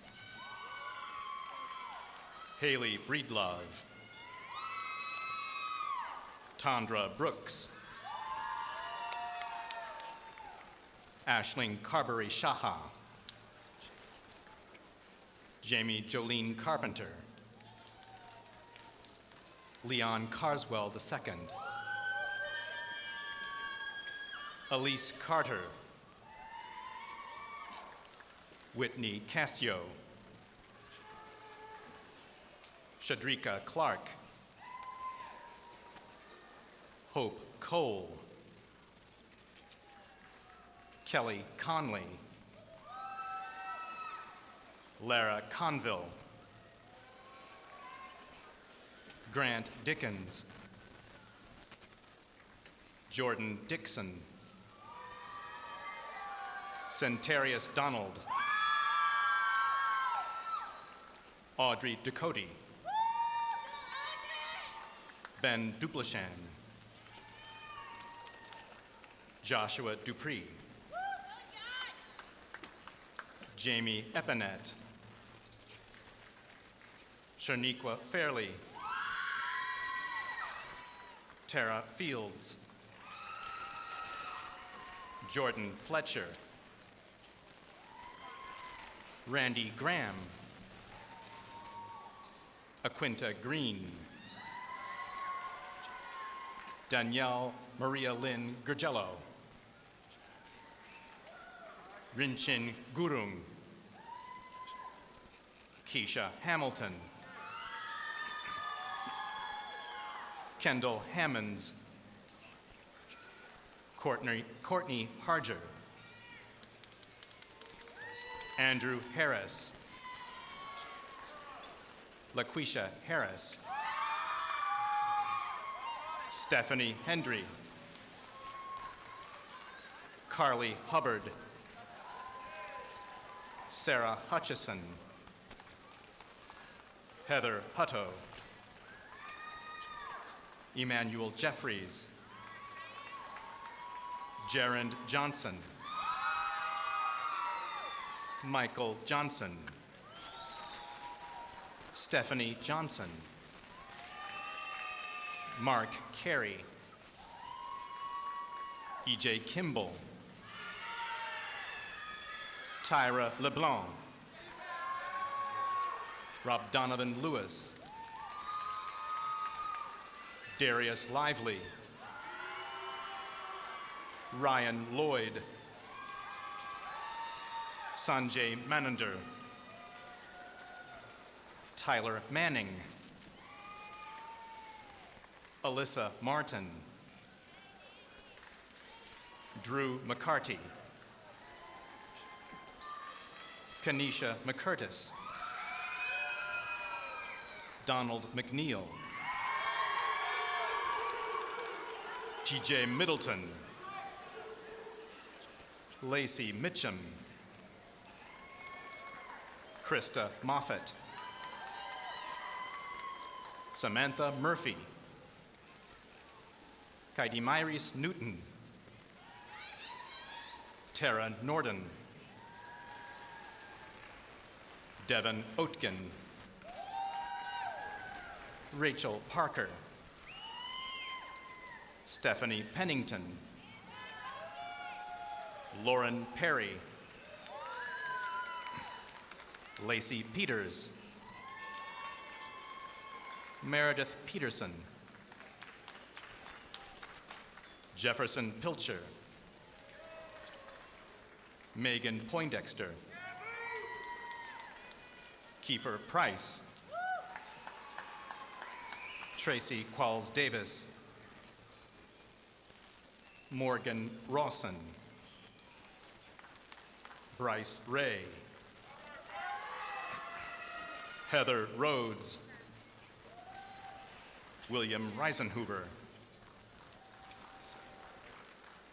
Haley Breedlove. Tondra Brooks. Aisling Carberry Shaha. Jamie Jolene Carpenter. Leon Carswell II. Elise Carter. Whitney Cassio, Shadrika Clark, Hope Cole, Kelly Conley, Lara Conville, Grant Dickens, Jordan Dixon, Centarius Donald, Audrey Ducote, Ben Duplichan, Joshua Dupree, Jamie Epinet, Shaniqua Fairley, Tara Fields, Jordan Fletcher, Randy Graham, Aquinta Green, Danielle Maria Lynn Gergello, Rinchin Gurung, Keisha Hamilton, Kendall Hammonds, Courtney Harger, Andrew Harris, LaQuisha Harris, Stephanie Hendry, Carly Hubbard, Sarah Hutchison, Heather Hutto, Emmanuel Jeffries, Gerard Johnson, Michael Johnson, Stephanie Johnson, Mark Carey, E.J. Kimball, Tyra LeBlanc, Rob Donovan Lewis, Darius Lively, Ryan Lloyd, Sanjay Manander, Tyler Manning, Alyssa Martin, Drew McCarty, Kanisha McCurtis, Donald McNeil, TJ Middleton, Lacey Mitchum, Krista Moffett, Samantha Murphy, Kaidimairis Newton, Tara Norden, Devin Oetgen, Rachel Parker, Stephanie Pennington, Lauren Perry, Lacey Peters, Meredith Peterson, Jefferson Pilcher, Megan Poindexter, Kiefer Price, Tracy Qualls Davis, Morgan Rawson, Bryce Ray, Heather Rhodes, William Reisenhuber,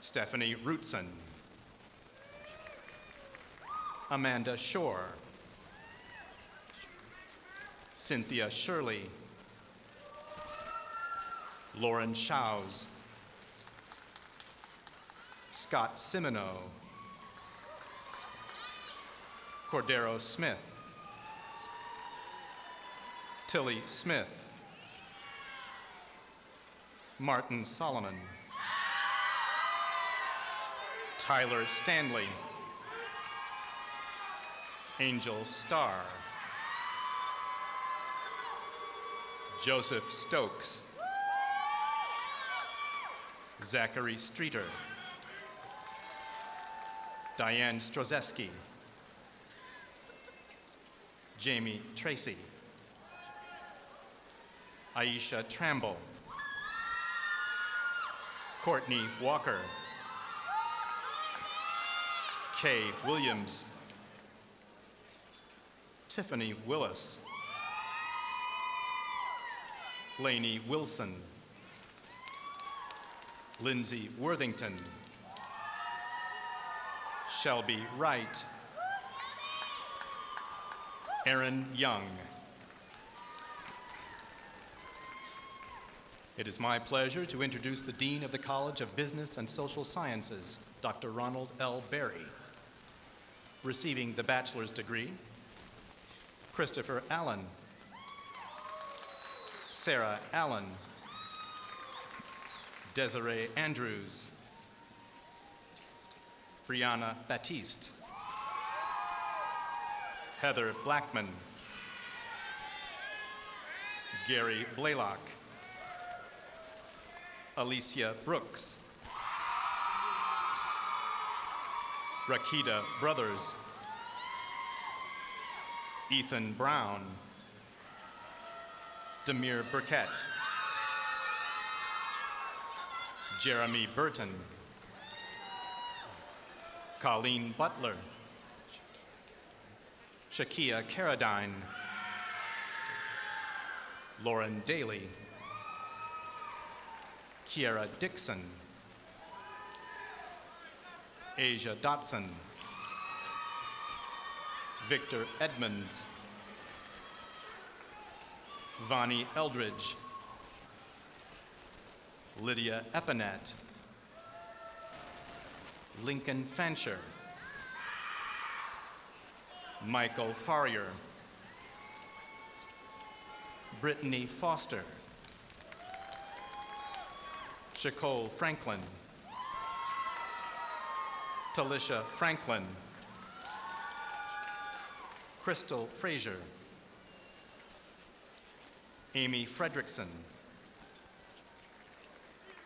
Stephanie Rootson, Amanda Shore, Cynthia Shirley, Lauren Shows, Scott Simino, Cordero Smith, Tilly Smith, Martin Solomon, Tyler Stanley, Angel Starr, Joseph Stokes, Zachary Streeter, Diane Strozeski, Jamie Tracy, Aisha Tramble, Courtney Walker, Kay Williams, Tiffany Willis, Lainey Wilson, Lindsay Worthington, Shelby Wright, Aaron Young. It is my pleasure to introduce the Dean of the College of Business and Social Sciences, Dr. Ronald L. Berry. Receiving the bachelor's degree, Christopher Allen, Sarah Allen, Desiree Andrews, Brianna Batiste, Heather Blackman, Gary Blaylock, Alicia Brooks, Rakita Brothers, Ethan Brown, Demir Burkett, Jeremy Burton, Colleen Butler, Shakia Carradine, Lauren Daly, Kiara Dixon, Asia Dotson, Victor Edmonds, Vonnie Eldridge, Lydia Epinette, Lincoln Fancher, Michael Farrier, Brittany Foster, Shacole Franklin, Talisha Franklin, Crystal Frazier, Amy Fredrickson,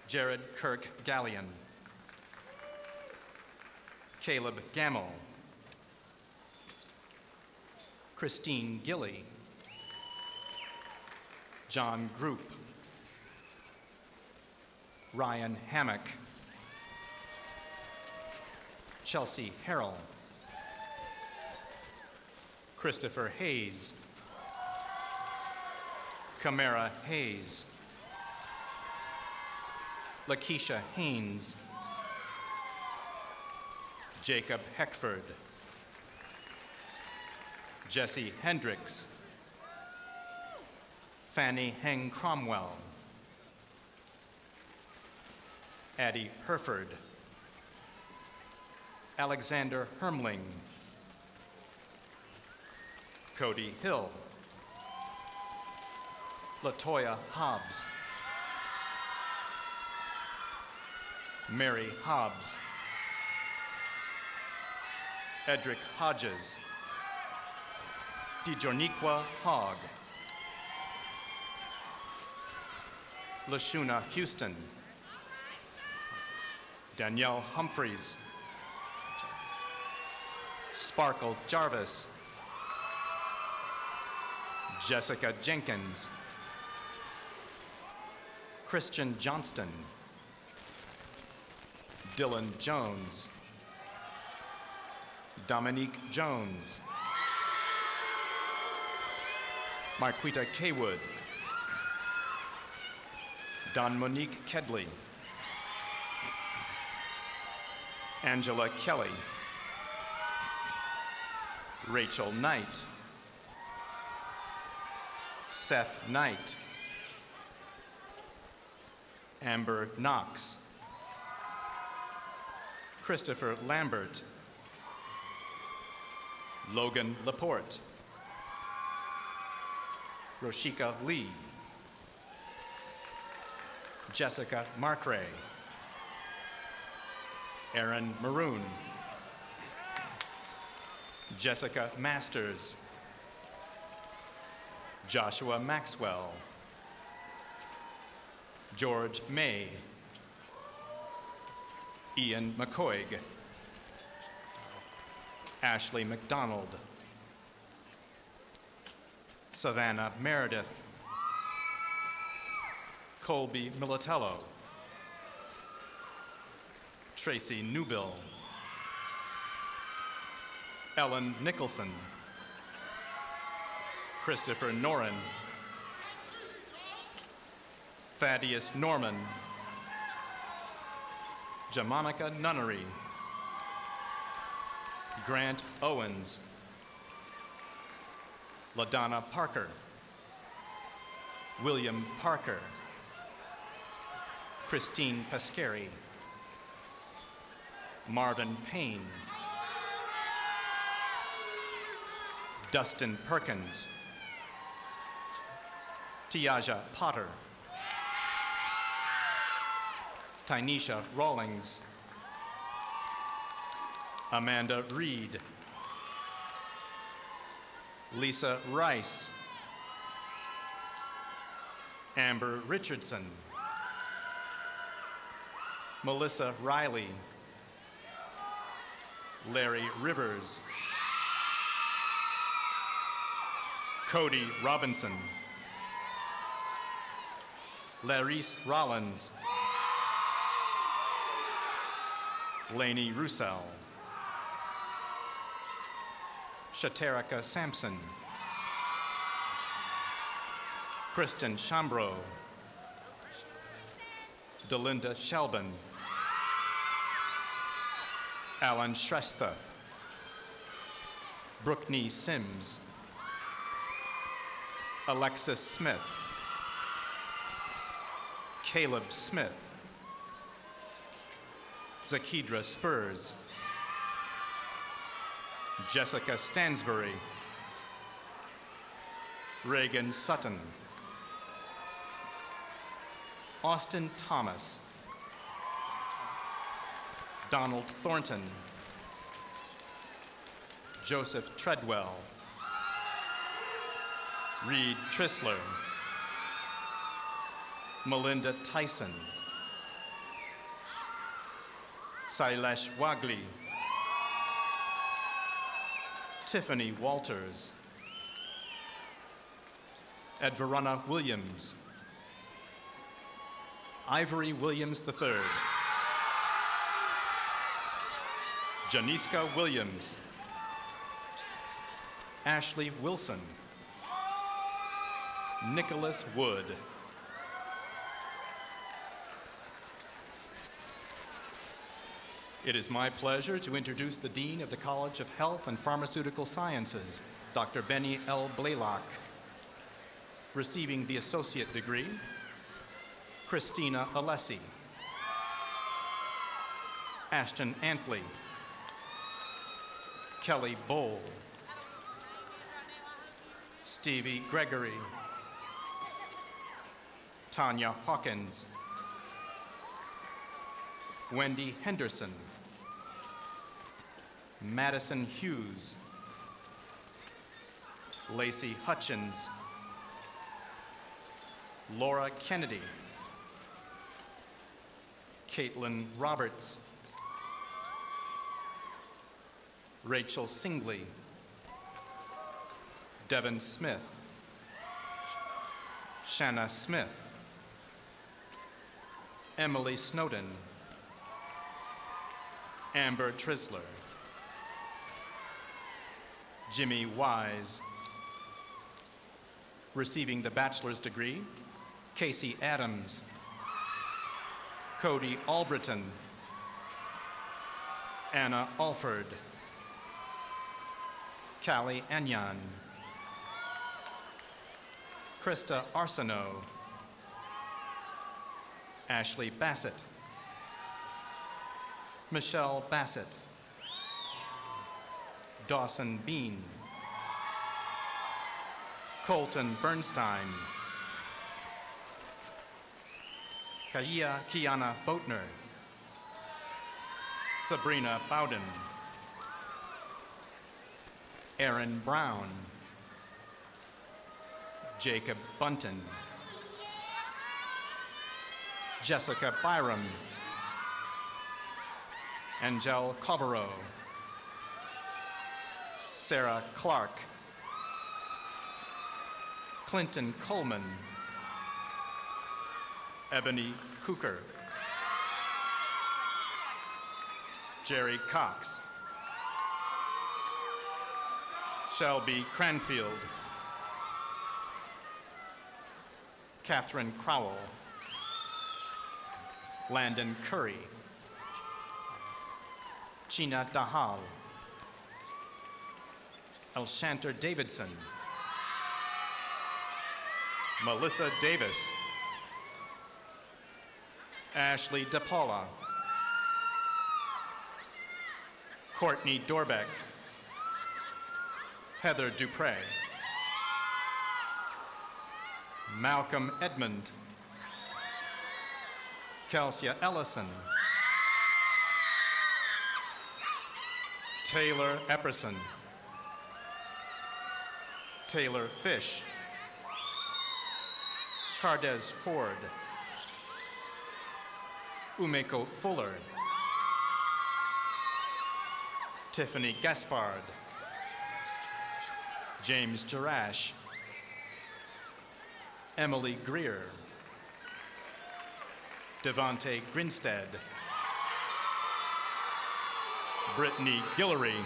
Jared Kirk Gallion, Caleb Gamble, Christine Gilly, John Group, Ryan Hammock, Chelsea Harrell, Christopher Hayes, Camara Hayes, Lakeisha Haynes, Jacob Heckford, Jesse Hendricks, Fanny Heng Cromwell, Addie Herford, Alexander Hermling, Cody Hill, Latoya Hobbs, Mary Hobbs, Edric Hodges, DeJorniqua Hogg, Lashuna Houston, Danielle Humphreys, Sparkle Jarvis, Jessica Jenkins, Christian Johnston, Dylan Jones, Dominique Jones, Marquita Kaywood, Don Monique Kedley, Angela Kelly, Rachel Knight, Seth Knight, Amber Knox, Christopher Lambert, Logan Laporte, Roshika Lee, Jessica Markray, Aaron Maroon, Jessica Masters, Joshua Maxwell, George May, Ian McCoig, Ashley McDonald, Savannah Meredith, Colby Militello, Tracy Newbill, Ellen Nicholson, Christopher Noren, Thaddeus Norman, Jamonica Nunnery, Grant Owens, LaDonna Parker, William Parker, Christine Pescari, Marvin Payne, Dustin Perkins, Tiaja Potter, Tynesha Rawlings, Amanda Reed, Lisa Rice, Amber Richardson, Melissa Riley, Larry Rivers, Cody Robinson, Larisse Rollins, Lainey Roussel, Shaterika Sampson, Kristen Chambro, Delinda Shelban, Alan Shrestha, Brookney Sims, Alexis Smith, Caleb Smith, Zakidra Spurs, Jessica Stansbury, Reagan Sutton, Austin Thomas, Donald Thornton, Joseph Treadwell, Reed Trisler, Melinda Tyson, Sailesh Wagli, Tiffany Walters, Edverana Williams, Ivory Williams III, Janiska Williams, Ashley Wilson, Nicholas Wood, it is my pleasure to introduce the Dean of the College of Health and Pharmaceutical Sciences, Dr. Benny L. Blaylock. Receiving the associate degree, Christina Alessi, Ashton Antley, Kelly Bowl, Stevie Gregory, Tanya Hawkins, Wendy Henderson, Madison Hughes, Lacey Hutchins, Laura Kennedy, Caitlin Roberts, Rachel Singley, Devin Smith, Shanna Smith, Emily Snowden, Amber Trisler, Jimmy Wise. Receiving the bachelor's degree, Casey Adams, Cody Albritton, Anna Alford, Callie Anyan, Krista Arsenault, Ashley Bassett, Michelle Bassett, Dawson Bean, Colton Bernstein, Kaya Kiana Boatner, Sabrina Bowden, Aaron Brown, Jacob Bunton, Jessica Byram, Angel Cobberow, Sarah Clark, Clinton Coleman, Ebony Cooker, Jerry Cox, Shelby Cranfield, Catherine Crowell, Landon Curry, China Dahal, Elshanter Davidson, Melissa Davis, Ashley DePaula, Courtney Dorbeck, Heather Dupre, Malcolm Edmond, Kelsia Ellison, Taylor Epperson, Taylor Fish, Cardez Ford, Umeko Fuller, Tiffany Gaspard, James Jarash, Emily Greer, Devontae Grinstead, Brittany Guillory,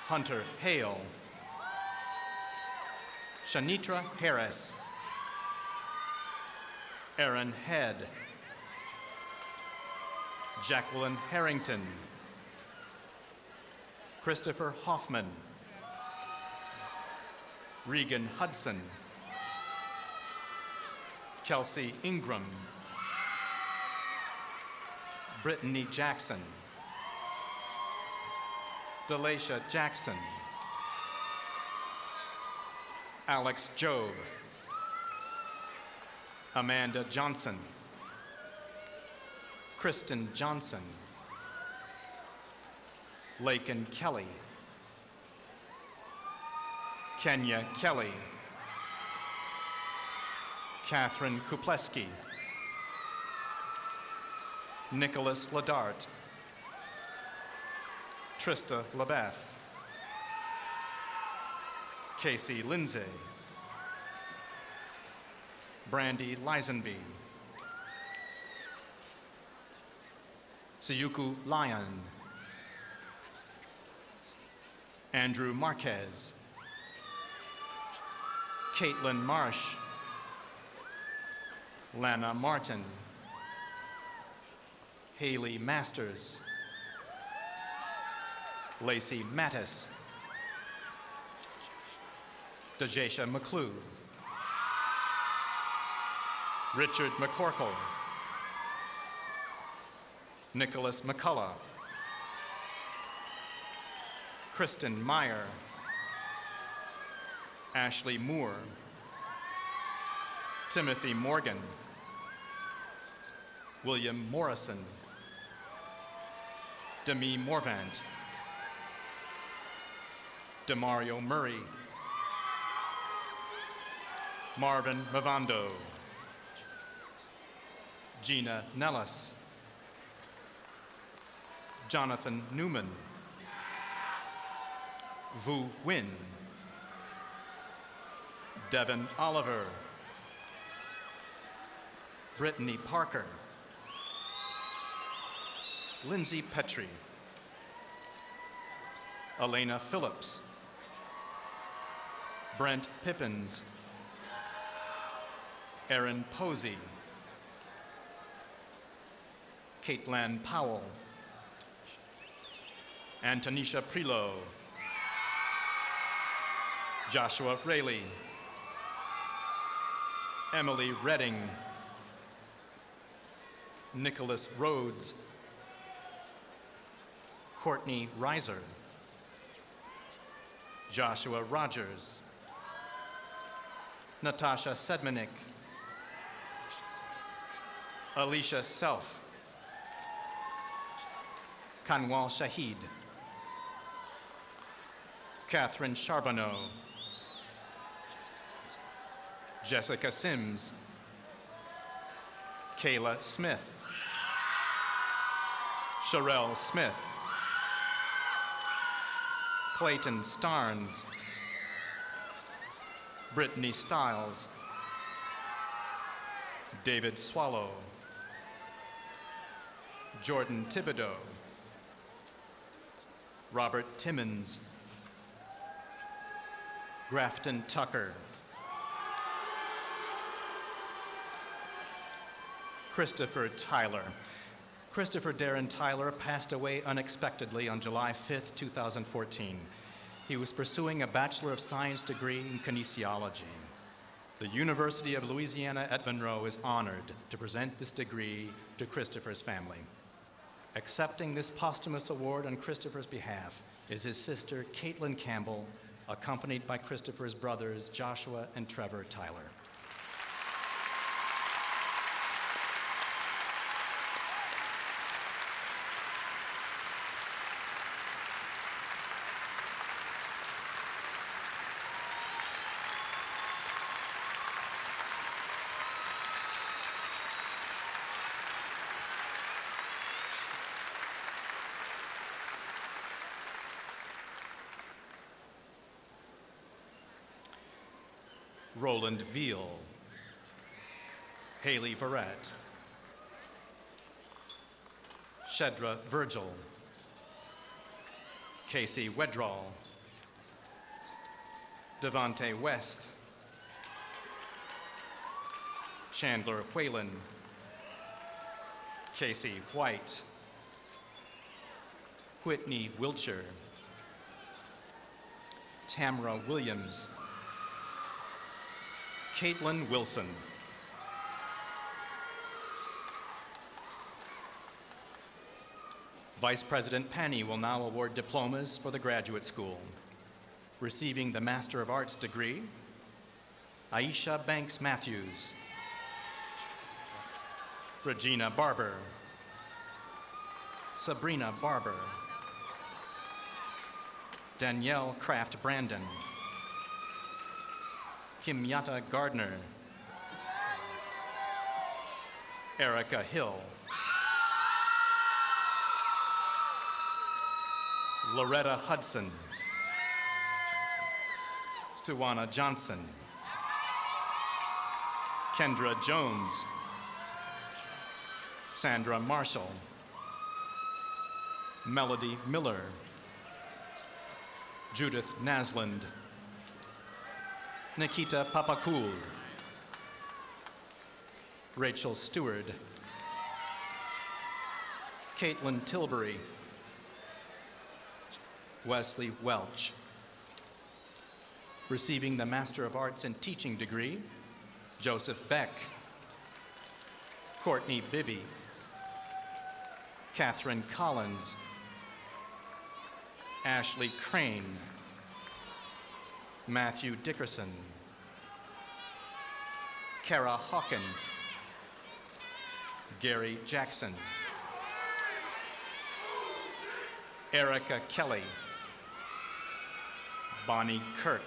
Hunter Hale, Shanitra Harris, Aaron Head, Jacqueline Harrington, Christopher Hoffman, Regan Hudson, Kelsey Ingram, Brittany Jackson, Delasha Jackson, Alex Job, Amanda Johnson, Kristen Johnson, Laken Kelly, Kenya Kelly, Catherine Kupleski, Nicholas Ladart, Trista LaBeth, Casey Lindsay, Brandy Lisenby, Siyuku Lyon, Andrew Marquez, Caitlin Marsh, Lana Martin, Haley Masters, Lacey Mattis, Dejacia McClue, Richard McCorkle, Nicholas McCullough, Kristen Meyer, Ashley Moore, Timothy Morgan, William Morrison, Demi Morvant, Demario Murray, Marvin Mavando, Gina Nellis, Jonathan Newman, Vu Nguyen, Devin Oliver, Brittany Parker, Lindsay Petrie, Elena Phillips, Brent Pippins, Erin Posey, Caitlin Powell, Antonisha Prilo, Joshua Rayleigh, Emily Redding, Nicholas Rhodes, Courtney Reiser, Joshua Rogers, Natasha Sedmanik, Alicia Self, Kanwal Shahid, Catherine Charbonneau, Jessica Sims, Kayla Smith, Sherelle Smith, Clayton Starnes, Brittany Stiles, David Swallow, Jordan Thibodeau, Robert Timmons, Grafton Tucker, Christopher Tyler. Christopher Darren Tyler passed away unexpectedly on July 5th, 2014. He was pursuing a Bachelor of Science degree in kinesiology. The University of Louisiana at Monroe is honored to present this degree to Christopher's family. Accepting this posthumous award on Christopher's behalf is his sister, Caitlin Campbell, accompanied by Christopher's brothers, Joshua and Trevor Tyler. Roland Veal, Haley Verrett, Shedra Virgil, Casey Wedrall, Devontae West, Chandler Whalen, Casey White, Whitney Wiltshire, Tamra Williams, Caitlin Wilson. Vice President Pani will now award diplomas for the graduate school. Receiving the Master of Arts degree, Aisha Banks Matthews, Regina Barber, Sabrina Barber, Danielle Kraft Brandon, Kimyata Gardner, Erica Hill, Loretta Hudson, Stuwana Johnson, Kendra Jones, Sandra Marshall, Melody Miller, Judith Nasland, Nikita Papakul, Rachel Stewart, Caitlin Tilbury, Wesley Welch. Receiving the Master of Arts in Teaching degree, Joseph Beck, Courtney Bibby, Catherine Collins, Ashley Crane, Matthew Dickerson, Kara Hawkins, Gary Jackson, Erica Kelly, Bonnie Kirk,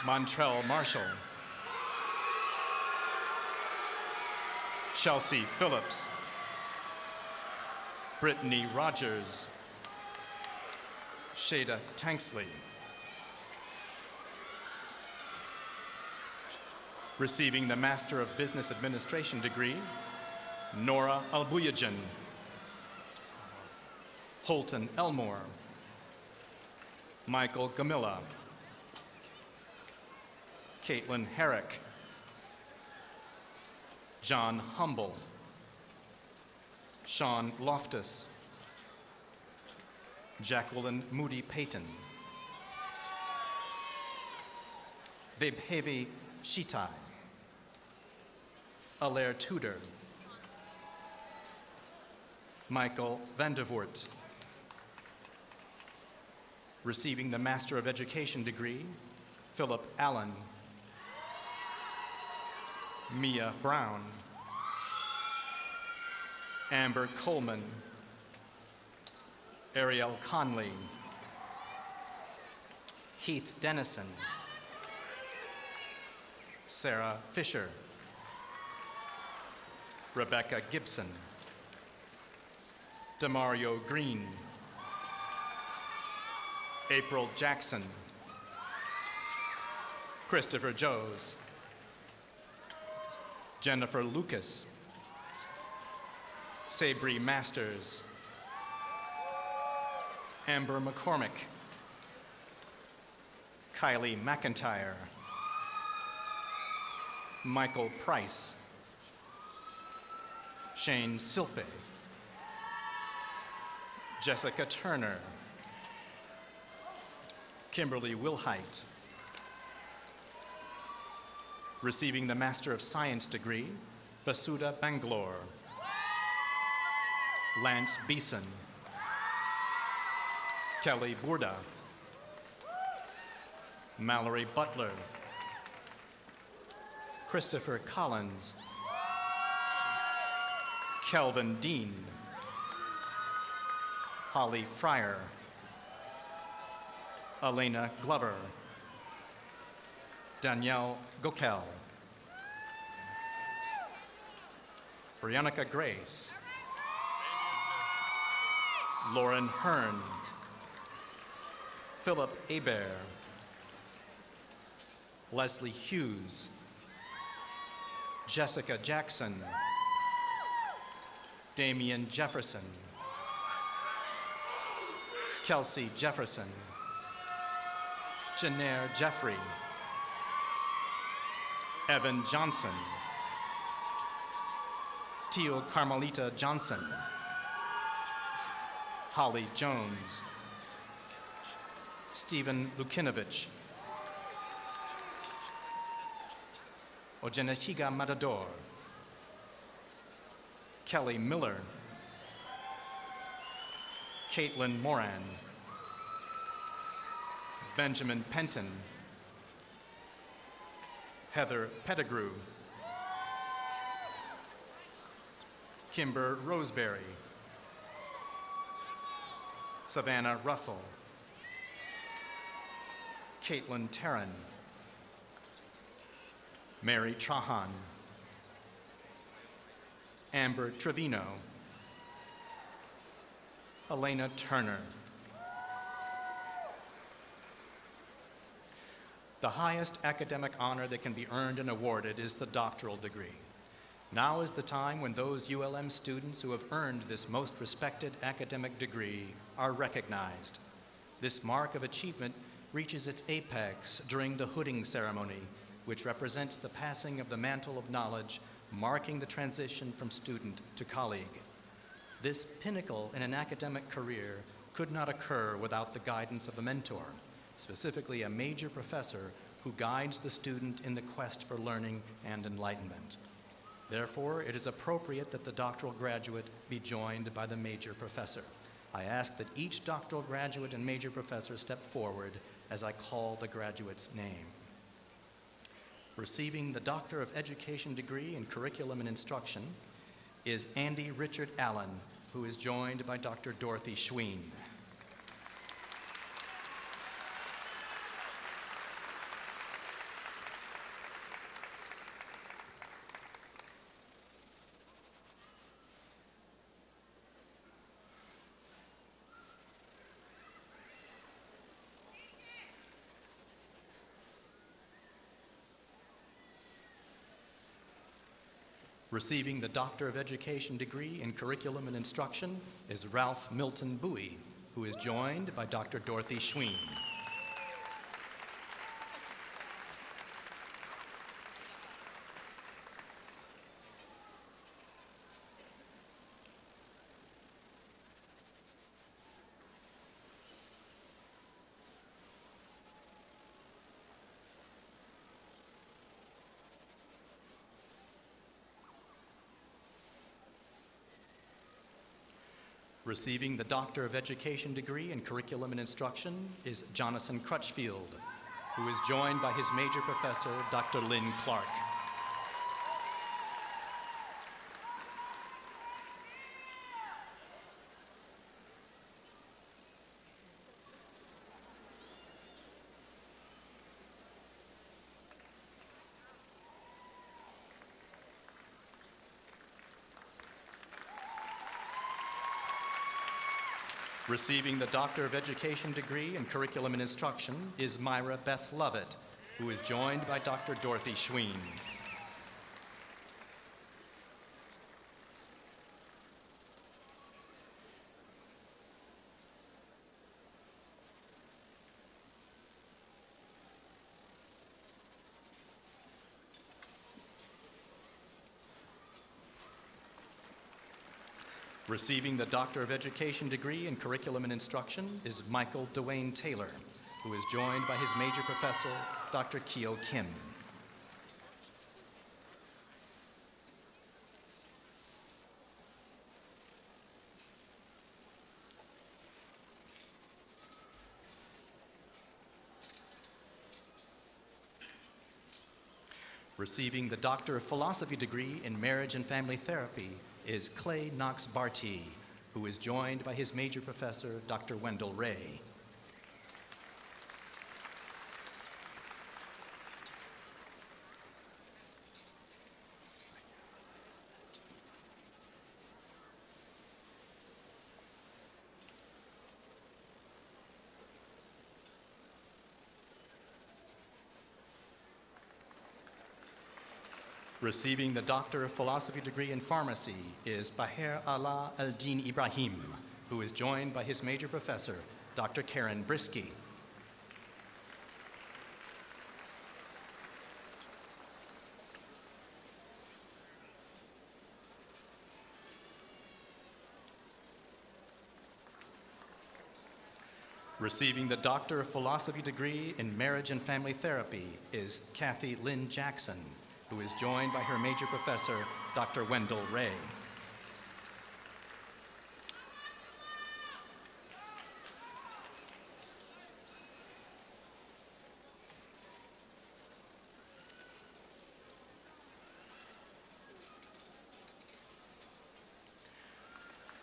Montrell Marshall, Chelsea Phillips, Brittany Rogers, Shada Tanksley. Receiving the Master of Business Administration degree, Nora Albuyajan, Holton Elmore, Michael Gamilla, Caitlin Herrick, John Humble, Sean Loftus, Jacqueline Moody Payton, Vibhevi Shitai, Alaire Tudor, Michael Vandervoort. Receiving the Master of Education degree, Philip Allen, Mia Brown, Amber Coleman, Ariel Conley, Heath Dennison, Sarah Fisher, Rebecca Gibson, Demario Green, April Jackson, Christopher Joes, Jennifer Lucas, Sabri Masters, Amber McCormick, Kylie McIntyre, Michael Price, Shane Silpe, Jessica Turner, Kimberly Wilhite. Receiving the Master of Science degree, Vasudha Bangalore, Lance Beeson, Kelly Burda, Mallory Butler, Christopher Collins, Kelvin Dean, Holly Fryer, Elena Glover, Danielle Gokel, Briannica Grace, Lauren Hearn, Philip Hebert, Leslie Hughes, Jessica Jackson, Damian Jefferson, Kelsey Jefferson, Janaire Jeffrey, Evan Johnson, Tio Carmelita Johnson, Holly Jones, Stephen Lukinovich, Ojenetiga Matador, Kelly Miller, Caitlin Moran, Benjamin Penton, Heather Pettigrew, Kimber Roseberry, Savannah Russell, Caitlin Terran, Mary Trahan, Amber Trevino, Elena Turner. The highest academic honor that can be earned and awarded is the doctoral degree. Now is the time when those ULM students who have earned this most respected academic degree are recognized. This mark of achievement reaches its apex during the hooding ceremony, which represents the passing of the mantle of knowledge, marking the transition from student to colleague. This pinnacle in an academic career could not occur without the guidance of a mentor, specifically a major professor who guides the student in the quest for learning and enlightenment. Therefore, it is appropriate that the doctoral graduate be joined by the major professor. I ask that each doctoral graduate and major professor step forward as I call the graduate's name. Receiving the Doctor of Education degree in Curriculum and Instruction is Andy Richard Allen, who is joined by Dr. Dorothy Schween. Receiving the Doctor of Education degree in Curriculum and Instruction is Ralph Milton Bowie, who is joined by Dr. Dorothy Schween. Receiving the Doctor of Education degree in Curriculum and Instruction is Jonathan Crutchfield, who is joined by his major professor, Dr. Lynn Clark. Receiving the Doctor of Education degree in Curriculum and Instruction is Myra Beth Lovett, who is joined by Dr. Dorothy Schween. Receiving the Doctor of Education degree in Curriculum and Instruction is Michael Dwayne Taylor, who is joined by his major professor, Dr. Kyo Kim. Receiving the Doctor of Philosophy degree in Marriage and Family Therapy is Clay Knox Barty, who is joined by his major professor, Dr. Wendell Ray. Receiving the Doctor of Philosophy degree in Pharmacy is Baher Allah Al-Din Ibrahim, who is joined by his major professor, Dr. Karen Brisky. Receiving the Doctor of Philosophy degree in Marriage and Family Therapy is Kathy Lynn Jackson, who is joined by her major professor, Dr. Wendell Ray.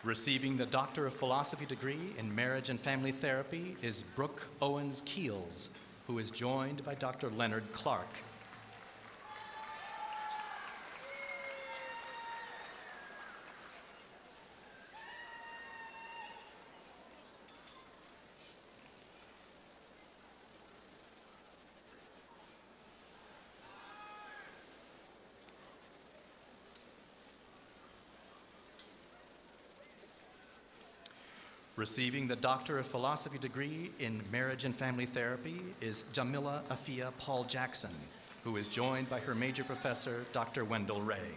Receiving the Doctor of Philosophy degree in Marriage and Family Therapy is Brooke Owens Keels, who is joined by Dr. Leonard Clark. Receiving the Doctor of Philosophy degree in Marriage and Family Therapy is Jamila Afia Paul Jackson, who is joined by her major professor, Dr. Wendell Ray.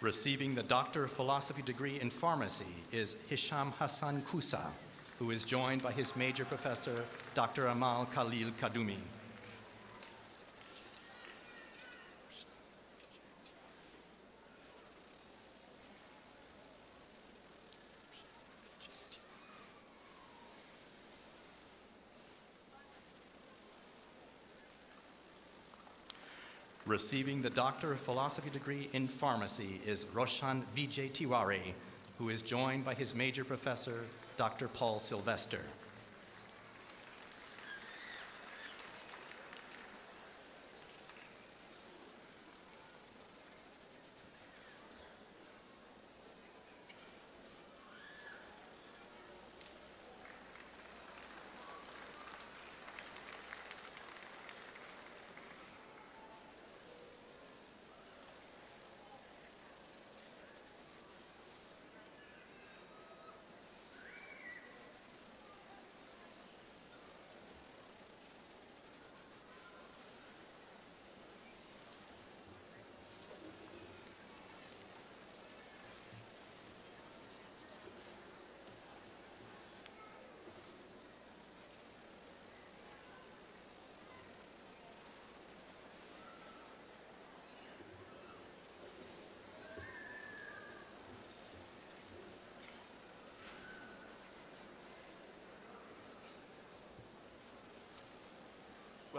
Receiving the Doctor of Philosophy degree in Pharmacy is Hisham Hassan Kusa, who is joined by his major professor, Dr. Amal Khalil Kadumi. Receiving the Doctor of Philosophy degree in Pharmacy is Roshan Vijay Tiwari, who is joined by his major professor, Dr. Paul Sylvester.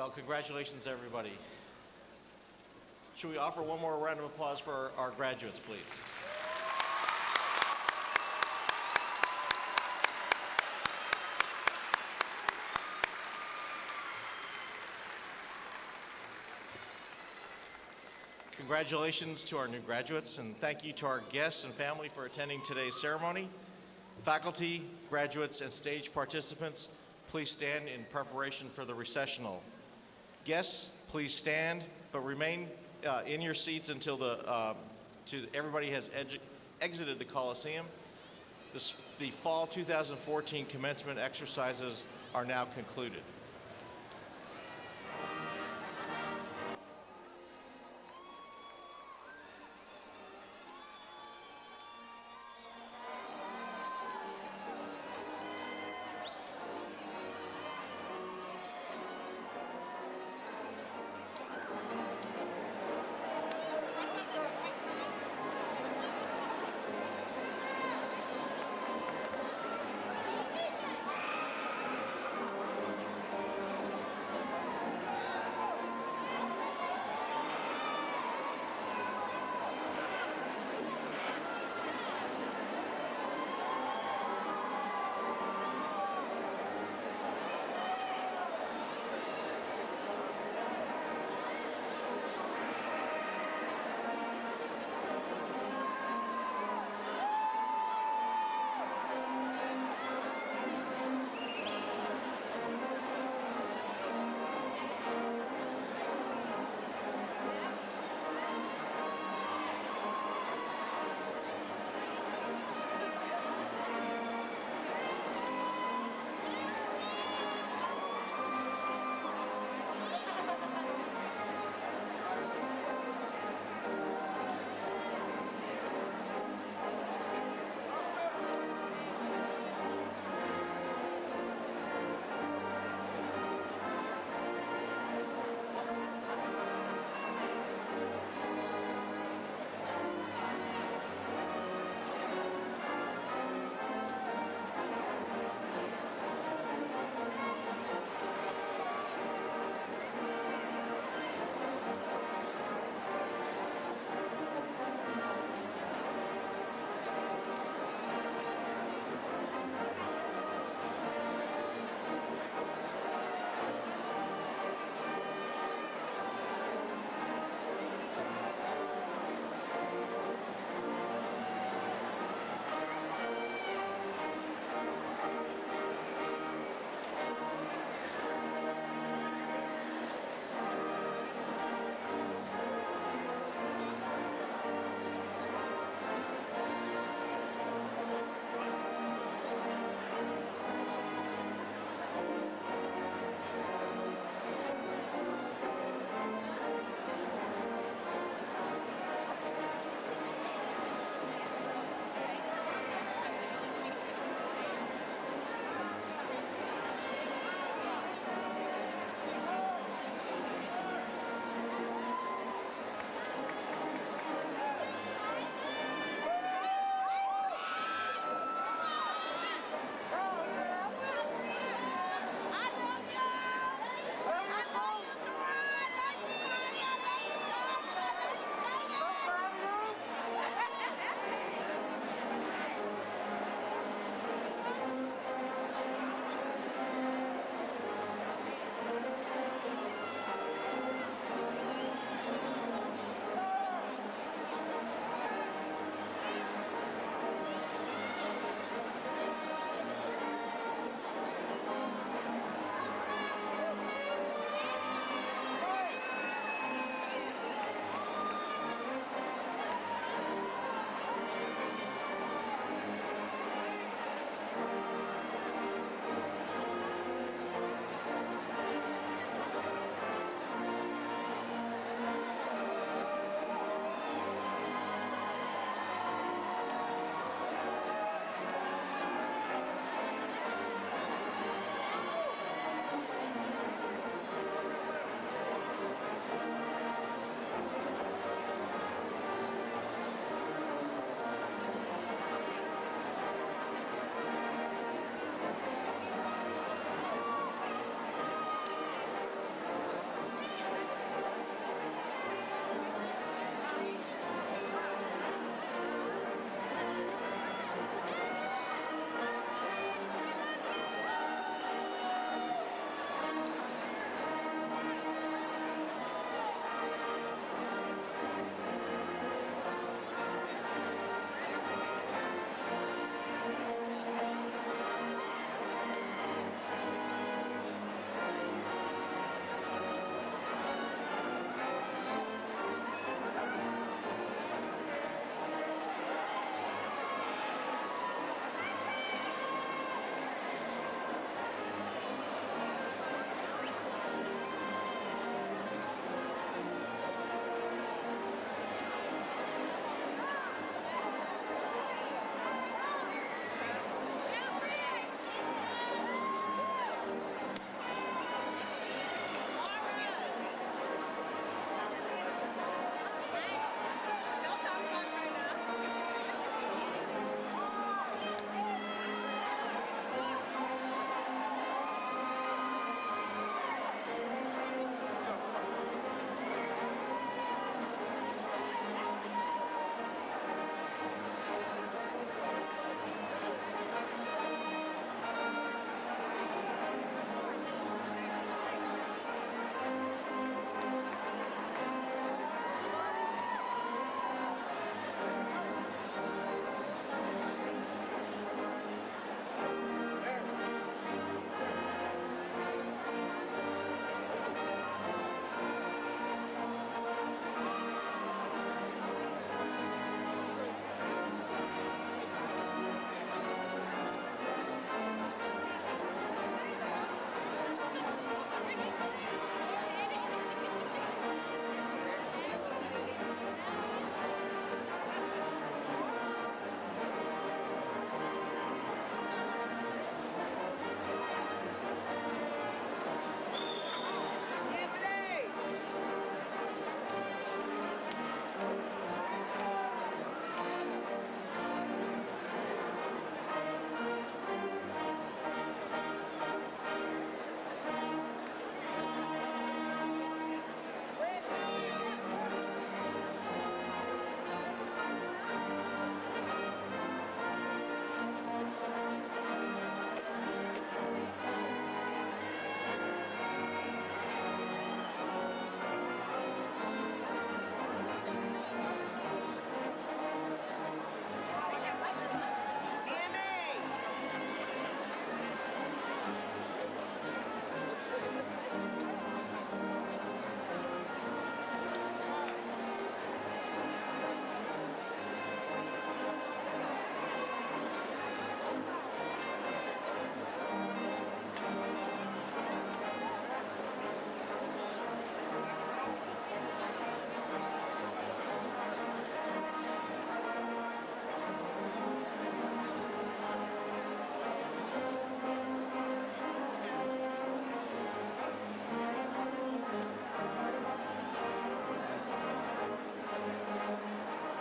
Well, congratulations, everybody. Should we offer one more round of applause for our graduates, please? Congratulations to our new graduates, and thank you to our guests and family for attending today's ceremony. Faculty, graduates, and stage participants, please stand in preparation for the recessional. Guests, please stand, but remain in your seats until everybody has exited the Coliseum. The Fall 2014 commencement exercises are now concluded.